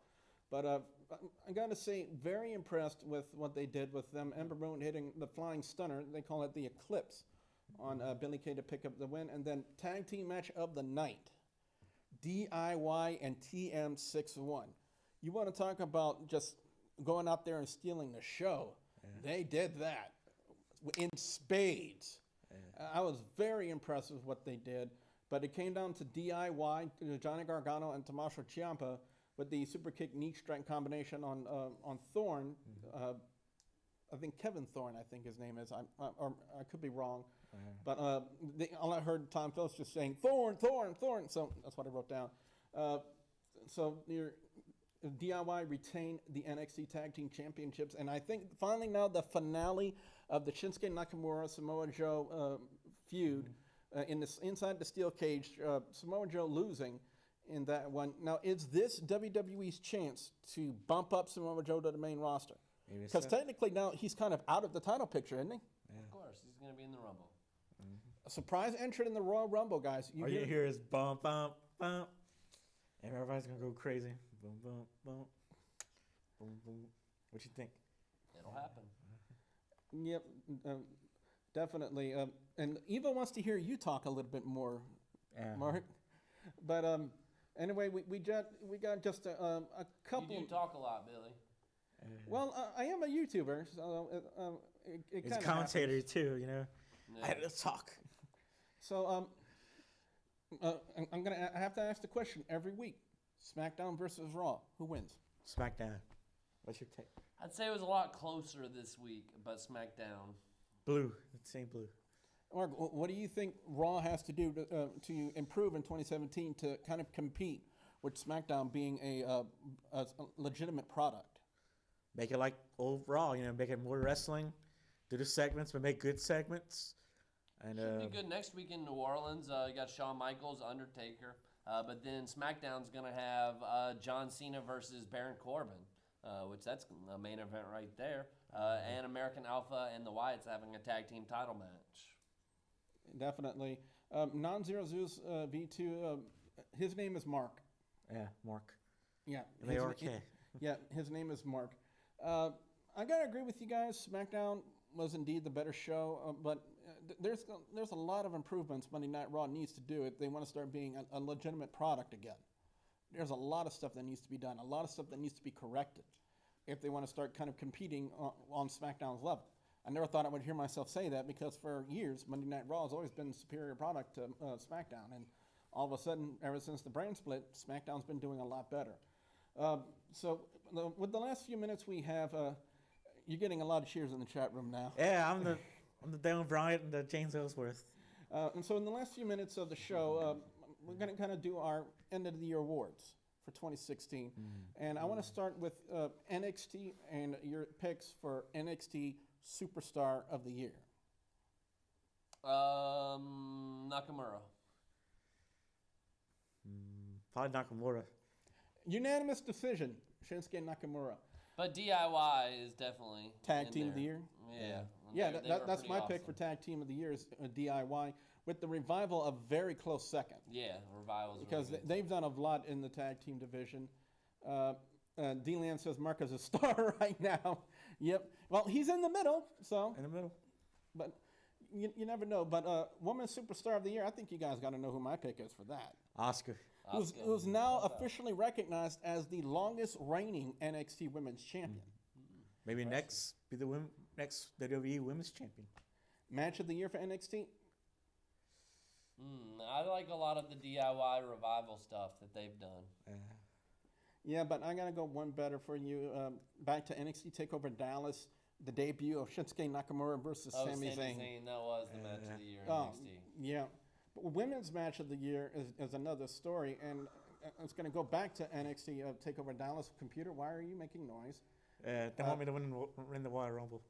But I got to say, very impressed with what they did with them. Ember Moon hitting the Flying Stunner. They call it the Eclipse on Billie Kay to pick up the win. And then tag team match of the night, DIY and TM61. You want to talk about just going out there and stealing the show. Yeah. They did that in spades. Yeah. I was very impressed with what they did. But it came down to DIY, Johnny Gargano and Tommaso Ciampa, with the super kick knee strike combination on Thorne. I think Kevin Thorne, I think his name is. Or I could be wrong. But all I heard Tom Phillips just saying, Thorne, Thorne, Thorne. So that's what I wrote down. So your DIY retained the NXT Tag Team Championships. And I think finally now the finale of the Shinsuke Nakamura, Samoa Joe feud inside the steel cage, Samoa Joe losing in that one. Now, is this WWE's chance to bump up Samoa Joe to the main roster? Because technically now he's kind of out of the title picture, isn't he? Yeah. Of course, he's going to be in the Rumble. A surprise entrant in the Royal Rumble, guys. All you hear is bump, bump, bump. And everybody's going to go crazy. Boom, boom, boom. Boom, boom. What you think? It'll happen. Yep, definitely. And Eva wants to hear you talk a little bit more, Mark. But anyway, we got just a couple. You do talk a lot, Billy. Well, I am a YouTuber, so it He's kind a of commentator too, you know. Yeah. I had to talk. So I have to ask the question every week: SmackDown versus Raw, who wins? SmackDown. What's your take? I'd say it was a lot closer this week, but SmackDown. Blue. Let's say blue. Mark, what do you think Raw has to do to improve in 2017 to kind of compete with SmackDown being a legitimate product? Make it like old Raw, you know, make it more wrestling. Do the segments, but make good segments. And Should be good next week in New Orleans. You got Shawn Michaels, Undertaker. But then SmackDown's going to have John Cena versus Baron Corbin, which that's a main event right there. And American Alpha and the Wyatts having a tag team title match. Definitely. Non-Zero Zeus V2, his name is Mark. yeah, Mark. Yeah. M-A-R-K. Yeah, his name is Mark. I got to agree with you guys. SmackDown was indeed the better show, but there's a lot of improvements Monday Night Raw needs to do if they want to start being a legitimate product again. There's a lot of stuff that needs to be done, a lot of stuff that needs to be corrected if they want to start kind of competing on SmackDown's level. I never thought I would hear myself say that because for years, Monday Night Raw has always been a superior product to SmackDown. And all of a sudden, ever since the brand split, SmackDown's been doing a lot better. With the last few minutes we have, you're getting a lot of cheers in the chat room now. Yeah, I'm the Dylan Bryant and the James Ellsworth. And so in the last few minutes of the show, we're going to kind of do our end of the year awards for 2016. And I want to start with NXT and your picks for NXT Superstar of the Year. Nakamura. Probably Nakamura. Unanimous decision, Shinsuke Nakamura. But DIY is definitely Tag in Team there. of the Year? Yeah. Yeah, They were that's pretty my awesome. pick for Tag Team of the Year is DIY, with the Revival a very close second. Yeah, Revival's Because really good. they've done a lot in the tag team division. D-Land says Mark is a star right now. Yep. Well, he's in the middle, so. In the middle. But you never know. But Women's Superstar of the Year, I think you guys got to know who my pick is for that. Oscar. Who's now officially recognized as the longest reigning NXT Women's Champion. Maybe next be the next WWE Women's Champion. Match of the Year for NXT? I like a lot of the DIY Revival stuff that they've done. Yeah, but I got to go one better for you. Back to NXT TakeOver Dallas, the debut of Shinsuke Nakamura versus Sami Zayn. That was the match of the year in Oh, NXT. yeah. But women's match of the year is another story, and it's going to go back to NXT TakeOver Dallas. Computer, why are you making noise? They want me to win the Royal Rumble.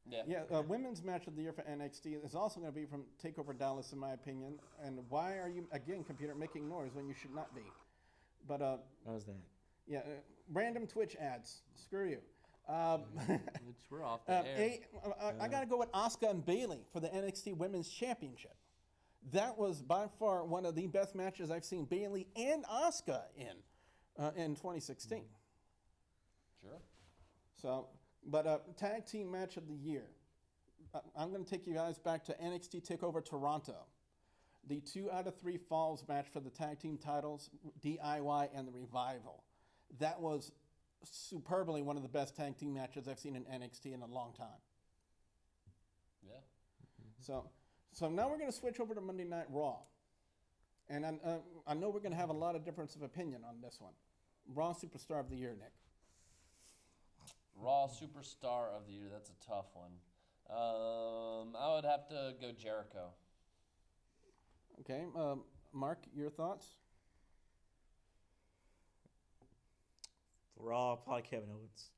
Yeah. Yeah, women's match of the year for NXT is also going to be from TakeOver Dallas, in my opinion. And why are you, again, computer, making noise when you should not be? But What was that? yeah, random Twitch ads. Screw you. We're off the air. I got to go with Asuka and Bayley for the NXT Women's Championship. That was by far one of the best matches I've seen Bayley and Asuka in 2016. Sure. So, but tag team match of the year. I'm going to take you guys back to NXT TakeOver Toronto. The 2 out of 3 falls match for the tag team titles, DIY and the Revival. That was superbly one of the best tag team matches I've seen in NXT in a long time. Yeah. So now we're going to switch over to Monday Night Raw. And I know we're going to have a lot of difference of opinion on this one. Raw Superstar of the Year, Nick. Raw Superstar of the Year. That's a tough one. I would have to go Jericho. Okay, Mark, your thoughts? Raw, probably Kevin Owens.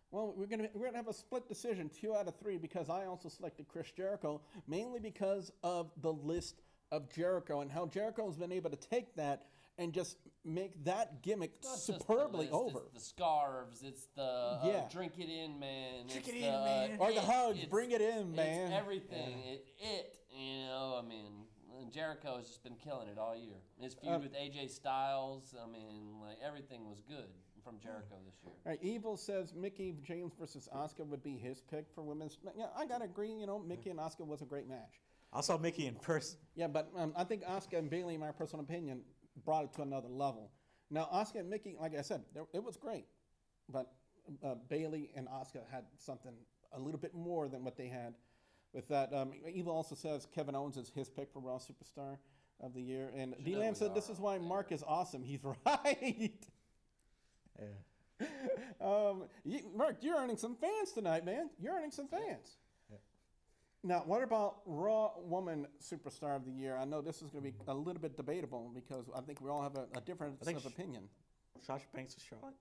Well, we're gonna have a split decision, 2 out of 3, because I also selected Chris Jericho, mainly because of the list of Jericho and how Jericho's been able to take that and just make that gimmick Not just superbly the list, over. It's the scarves. It's the Yeah. drink it in, man. Drink it's it in, man. Or the hugs, it's- bring it in, man. It's everything. You know, I mean, Jericho has just been killing it all year. His feud with AJ Styles, I mean, like everything was good from Jericho this year. All right, Evil says Mickey James versus Asuka would be his pick for women's. Yeah, I gotta agree. You know, Mickey and Asuka was a great match. I saw Mickey in person. Yeah, but I think Asuka and Bailey, in my personal opinion, brought it to another level. Now, Asuka and Mickey, like I said, it was great, but Bailey and Asuka had something a little bit more than what they had with that. Evil also says Kevin Owens is his pick for Raw Superstar of the Year, and You know D-Lam we said this are is why there. Mark is awesome. He's right. Yeah. Mark, you're earning some fans tonight, man. You're earning some fans. Now, what about Raw Woman Superstar of the Year? I know this is going to be a little bit debatable because I think we all have a difference of opinion. Sasha Banks or Charlotte.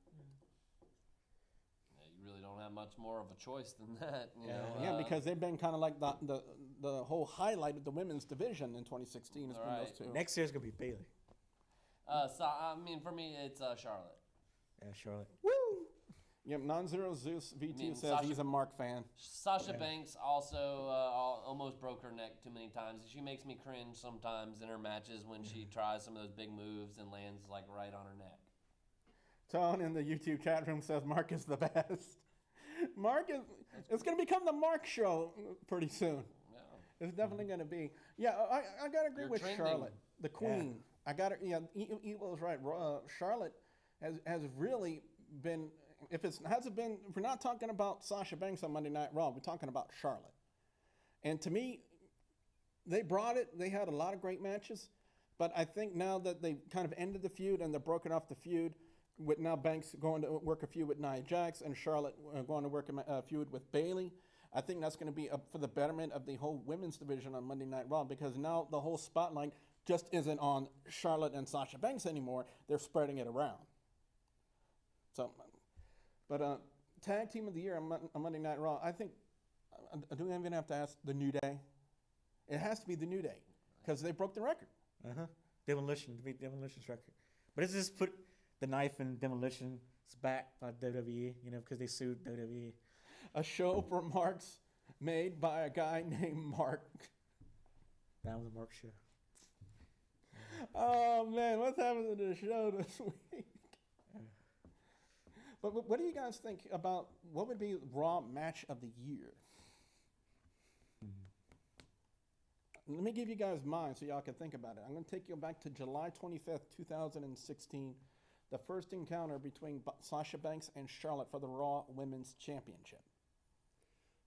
Yeah, you really don't have much more of a choice than that. You know, Yeah, because they've been kind of like the whole highlight of the women's division in 2016 has been Right. those two. Next year's gonna be Bailey. So I mean, for me, it's Charlotte. Yeah, Charlotte. Woo! Yep, Non-Zero Zeus V2 I mean, says Sasha- he's a Mark fan. Sasha Banks also almost broke her neck too many times. She makes me cringe sometimes in her matches when she tries some of those big moves and lands like right on her neck. Tone in the YouTube chat room says Mark is the best. Mark is. It's going to become the Mark show pretty soon. Yeah. It's definitely going to be. Yeah, I got to agree You're with trending. Charlotte, the queen. I got to. Yeah, Evil is right. Charlotte has really been. If we're not talking about Sasha Banks on Monday Night Raw. We're talking about Charlotte. And to me, they brought it. They had a lot of great matches, but I think now that they kind of ended the feud and they're broken off the feud, with now Banks going to work a feud with Nia Jax and Charlotte going to work a feud with Bailey. I think that's going to be up for the betterment of the whole women's division on Monday Night Raw because now the whole spotlight just isn't on Charlotte and Sasha Banks anymore. They're spreading it around. So, but tag team of the year on Monday Night Raw, I think, do we even have to ask the New Day? It has to be the New Day because they broke the record. Demolition's record. But it's just put the knife in Demolition's back by WWE, you know, because they sued WWE. A show for Marks made by a guy named Mark. That was a Mark show. Oh man, what's happening to the show this week? But what do you guys think about what would be Raw match of the year? Let me give you guys mine so y'all can think about it. I'm going to take you back to July 25th, 2016, the first encounter between Sasha Banks and Charlotte for the Raw Women's Championship.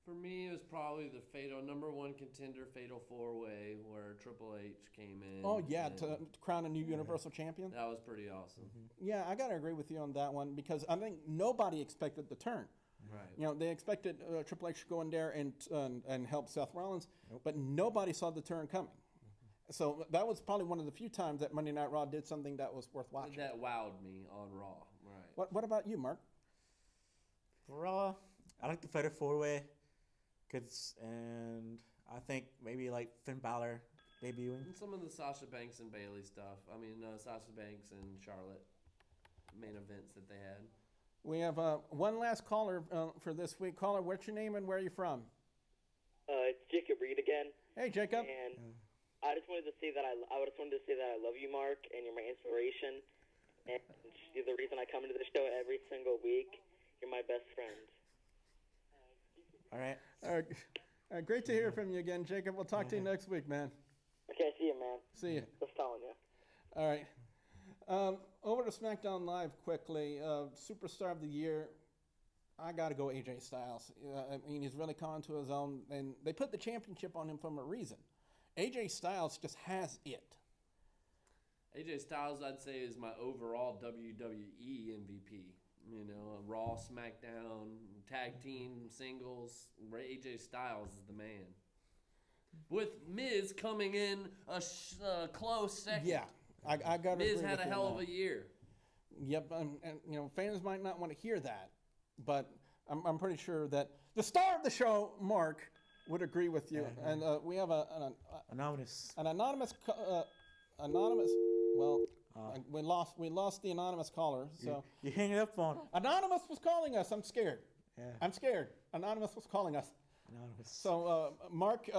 For me, it was probably the fatal number one contender fatal 4-way where Triple H came in. Oh yeah, and to crown a new Universal Champion. that was pretty awesome. Yeah, I gotta agree with you on that one because I think nobody expected the turn. Right. You know, they expected Triple H to go in there and help Seth Rollins, but nobody saw the turn coming. So that was probably one of the few times that Monday Night Raw did something that was worth watching. That wowed me on Raw. Right. What about you, Mark? For Raw, I like the Fatal 4-way. And I think maybe like Finn Balor debuting. And some of the Sasha Banks and Bailey stuff. I mean, Sasha Banks and Charlotte main events that they had. We have one last caller for this week. Caller, what's your name and where are you from? It's Jacob Reed again. Hey, Jacob. And I just wanted to say that I just wanted to say that I love you, Mark, and you're my inspiration. And you're the reason I come into the show every single week. You're my best friend. All right. Great to hear from you again, Jacob. We'll talk to you next week, man. Okay, see you, man. See you. Just telling you. All right. Over to SmackDown Live quickly. Superstar of the year, I got to go AJ Styles. I mean, he's really come to his own, and they put the championship on him for a reason. AJ Styles just has it. AJ Styles, I'd say, is my overall WWE MVP. You know, Raw, SmackDown, tag team, singles. AJ Styles is the man. With Miz coming in a close second. Yeah, I got to agree Miz with had a you hell on of that. a year. Yep, and you know, fans might not want to hear that, but I'm pretty sure that the star of the show, Mark, would agree with you. And we have an Anonymous. anonymous. Well, we lost the anonymous caller. So You hang it up on him. Anonymous was calling us. I'm scared. Yeah. I'm scared. Anonymous was calling us. Anonymous. So Mark,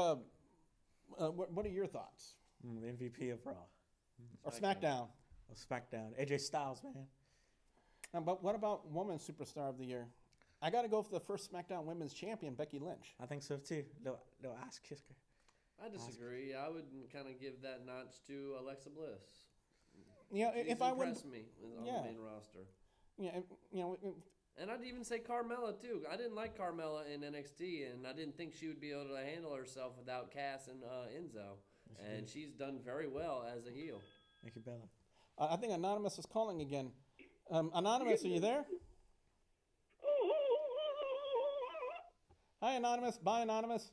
what are your thoughts? MVP of Raw. Or SmackDown. Oh, SmackDown. AJ Styles, man. But what about Women's Superstar of the Year? I got to go for the first SmackDown Women's Champion, Becky Lynch. I think so too. Little ass kicker. I disagree. I would kind of give that notch to Alexa Bliss. Yeah, if I would impressed me on the main roster. Yeah, you know, And I'd even say Carmella too. I didn't like Carmella in NXT, and I didn't think she would be able to handle herself without Cass and Enzo. And she's done very well as a heel. Thank you, Bella. I think Anonymous is calling again. Anonymous, are you there? Hi, Anonymous. Bye, Anonymous.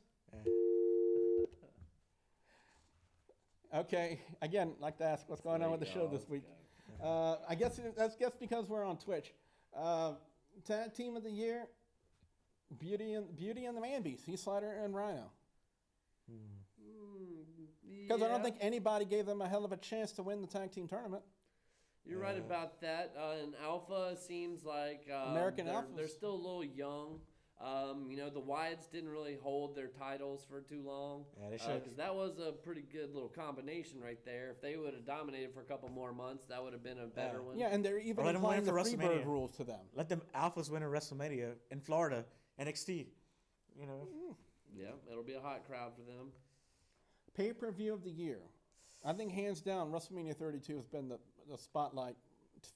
Okay. Again, like to ask what's going on with the show this week. I guess that's because we're on Twitch. Tag Team of the Year, Beauty and the Man Beast, Heath Slater and Rhino. Because I don't think anybody gave them a hell of a chance to win the tag team tournament. You're right about that. And Alpha seems like American they're, Alphas. they're still a little young. The Wyatts didn't really hold their titles for too long. Yeah, they should. Because that was a pretty good little combination right there. If they would have dominated for a couple more months, that would have been a better one. Yeah, and they're even let them win applying the for Freebird WrestleMania. rules to them. Let them Alphas win in WrestleMania in Florida, NXT. You know. Yeah, it'll be a hot crowd for them. Pay-per-view of the year. I think hands down, WrestleMania 32 has been the spotlight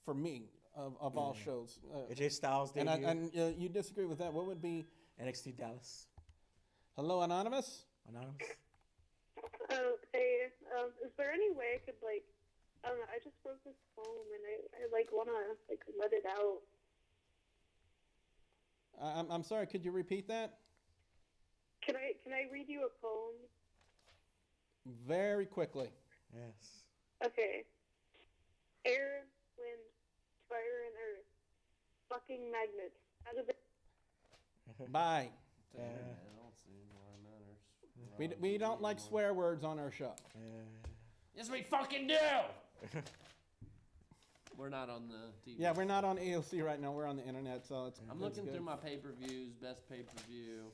for me of all shows. AJ Styles debut. And you disagree with that? What would be NXT Dallas. Hello, Anonymous? Anonymous. Oh, hey. Is there any way I could I don't know, I just broke this phone and I wanna let it out. I'm sorry. Could you repeat that? Can I read you a poem? Very quickly. Yes. Okay. Air, wind, fire, and earth. Fucking magnets. Out of the Bye. I don't see why it matters. We don't like swear words on our show. Yes, we fucking do! We're not on the TV. Yeah, we're not on AOC right now. We're on the internet, so it's. I'm looking through my pay-per-views, best pay-per-view.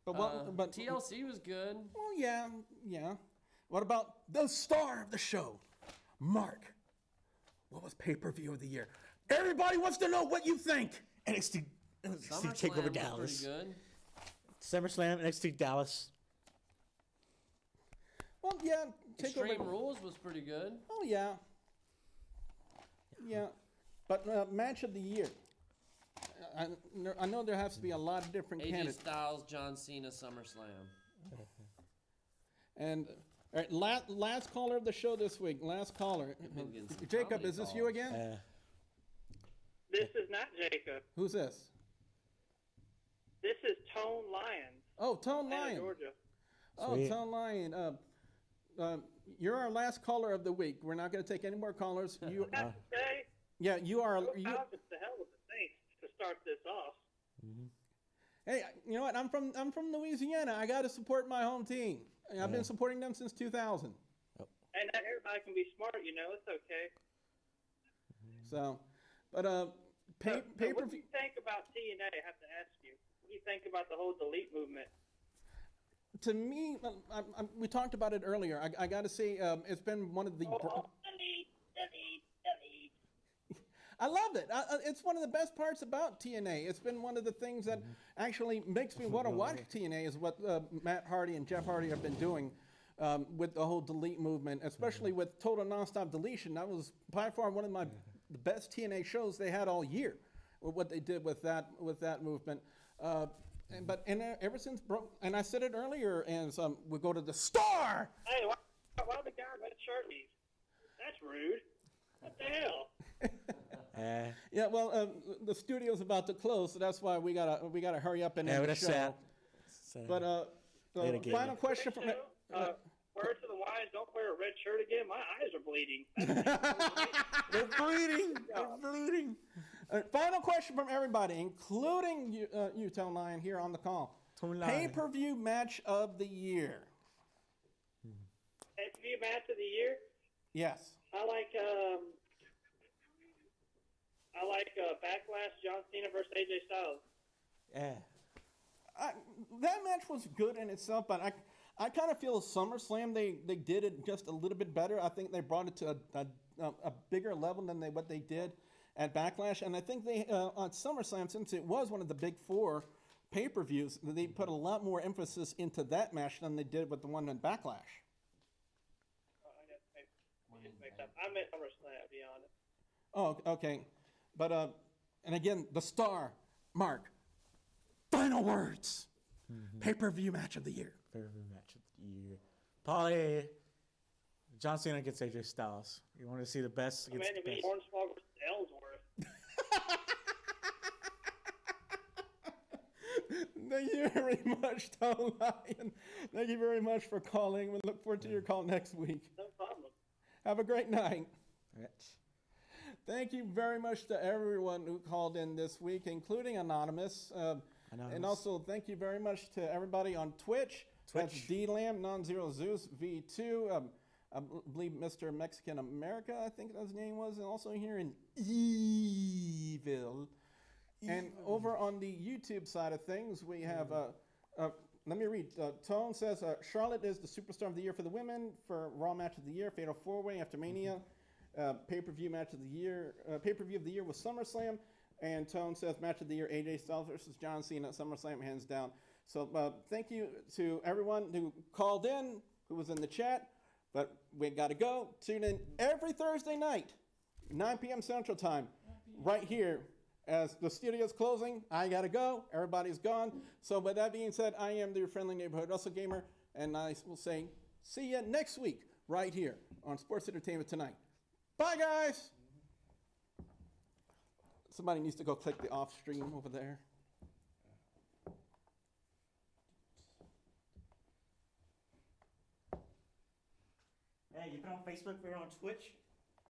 But TLC was good. Well, yeah. What about the star of the show, Mark? What was pay-per-view of the year? Everybody wants to know what you think. NXT Takeover was Dallas. pretty good. SummerSlam, NXT Dallas. Well, yeah. Extreme Rules was pretty good. Oh, yeah. Yeah. But match of the year. I know there has to be a lot of different AJ candidates. Styles, John Cena, SummerSlam. And all right, last caller of the show this week. Last caller. been getting some Jacob, comedy is this calls. you again? This is not Jacob. Who's this? This is Tone Lyons. Oh, Tone Atlanta, Lion. Georgia. Oh, Sweet. Tone Lion. You're our last caller of the week. We're not going to take any more callers. You, Okay. yeah, you are. Go You, out with the hell with the Saints to start this off. hey, you know what? I'm from Louisiana. I got to support my home team. I've been supporting them since 2000. And not everybody can be smart, it's okay. So, but So, pay what per do view. you think about TNA? I have to ask you. What do you think about the whole delete movement? To me, we talked about it earlier. I got to say, it's been one of the. Delete. I love it. It's one of the best parts about TNA. It's been one of the things that actually makes me want to watch TNA is what Matt Hardy and Jeff Hardy have been doing with the whole delete movement, especially with Total Nonstop Deletion. That was by far one of the best TNA shows they had all year. What they did with that movement. But ever since and I said it earlier, and we go to the star. Hey, why the guy in red shirt leave? That's rude. What the hell? Yeah, well, the studio's about to close, so that's why we gotta hurry up and end the that's show. sad. But final question from. Words to the wise, don't wear a red shirt again. My eyes are bleeding. They're bleeding. They're bleeding. Final question from everybody, including you, Tone Lion, here on the call. Pay-per-view match of the year. Pay-per-view match of the year? Yes. I like Backlash, John Cena versus AJ Styles. Yeah. That match was good in itself, but I kind of feel SummerSlam they did it just a little bit better. I think they brought it to a bigger level than what they did at Backlash, and I think they on SummerSlam, since it was one of the big 4 pay-per-views, they put a lot more emphasis into that match than they did with the one in Backlash. I meant SummerSlam, to be honest. Oh, okay, but and again, the star, Mark. Final words. Pay-per-view match of the year. Pay-per-view match of the year. Probably John Cena against AJ Styles. You want to see the best against the best. Hornswoggle versus Ellsworth. Thank you very much, Tom Lyon. Thank you very much for calling. We look forward to your call next week. No problem. Have a great night. Right. Thank you very much to everyone who called in this week, including Anonymous. And also thank you very much to everybody on Twitch. That's DLAM, Non-Zero Zeus, V2. I believe Mr. Mexican America, I think his name was, and also here in Evil. And over on the YouTube side of things, we have, let me read. Tone says, Charlotte is the superstar of the year for the women, for Raw Match of the Year, Fatal 4-Way after Mania, pay-per-view match of the year, pay-per-view of the year was SummerSlam. And Tone says, match of the year, AJ Styles versus John Cena at SummerSlam, hands down. So thank you to everyone who called in, who was in the chat. But we got to go. Tune in every Thursday night, 9 p.m. Central Time, right here. As the studio's closing, I got to go. Everybody's gone. So with that being said, I am your friendly neighborhood Russell Gamer. And I will say, see you next week, right here on Sports Entertainment Tonight. Bye, guys. Somebody needs to go click the off stream over there. Hey, you been on Facebook, we're on Twitch.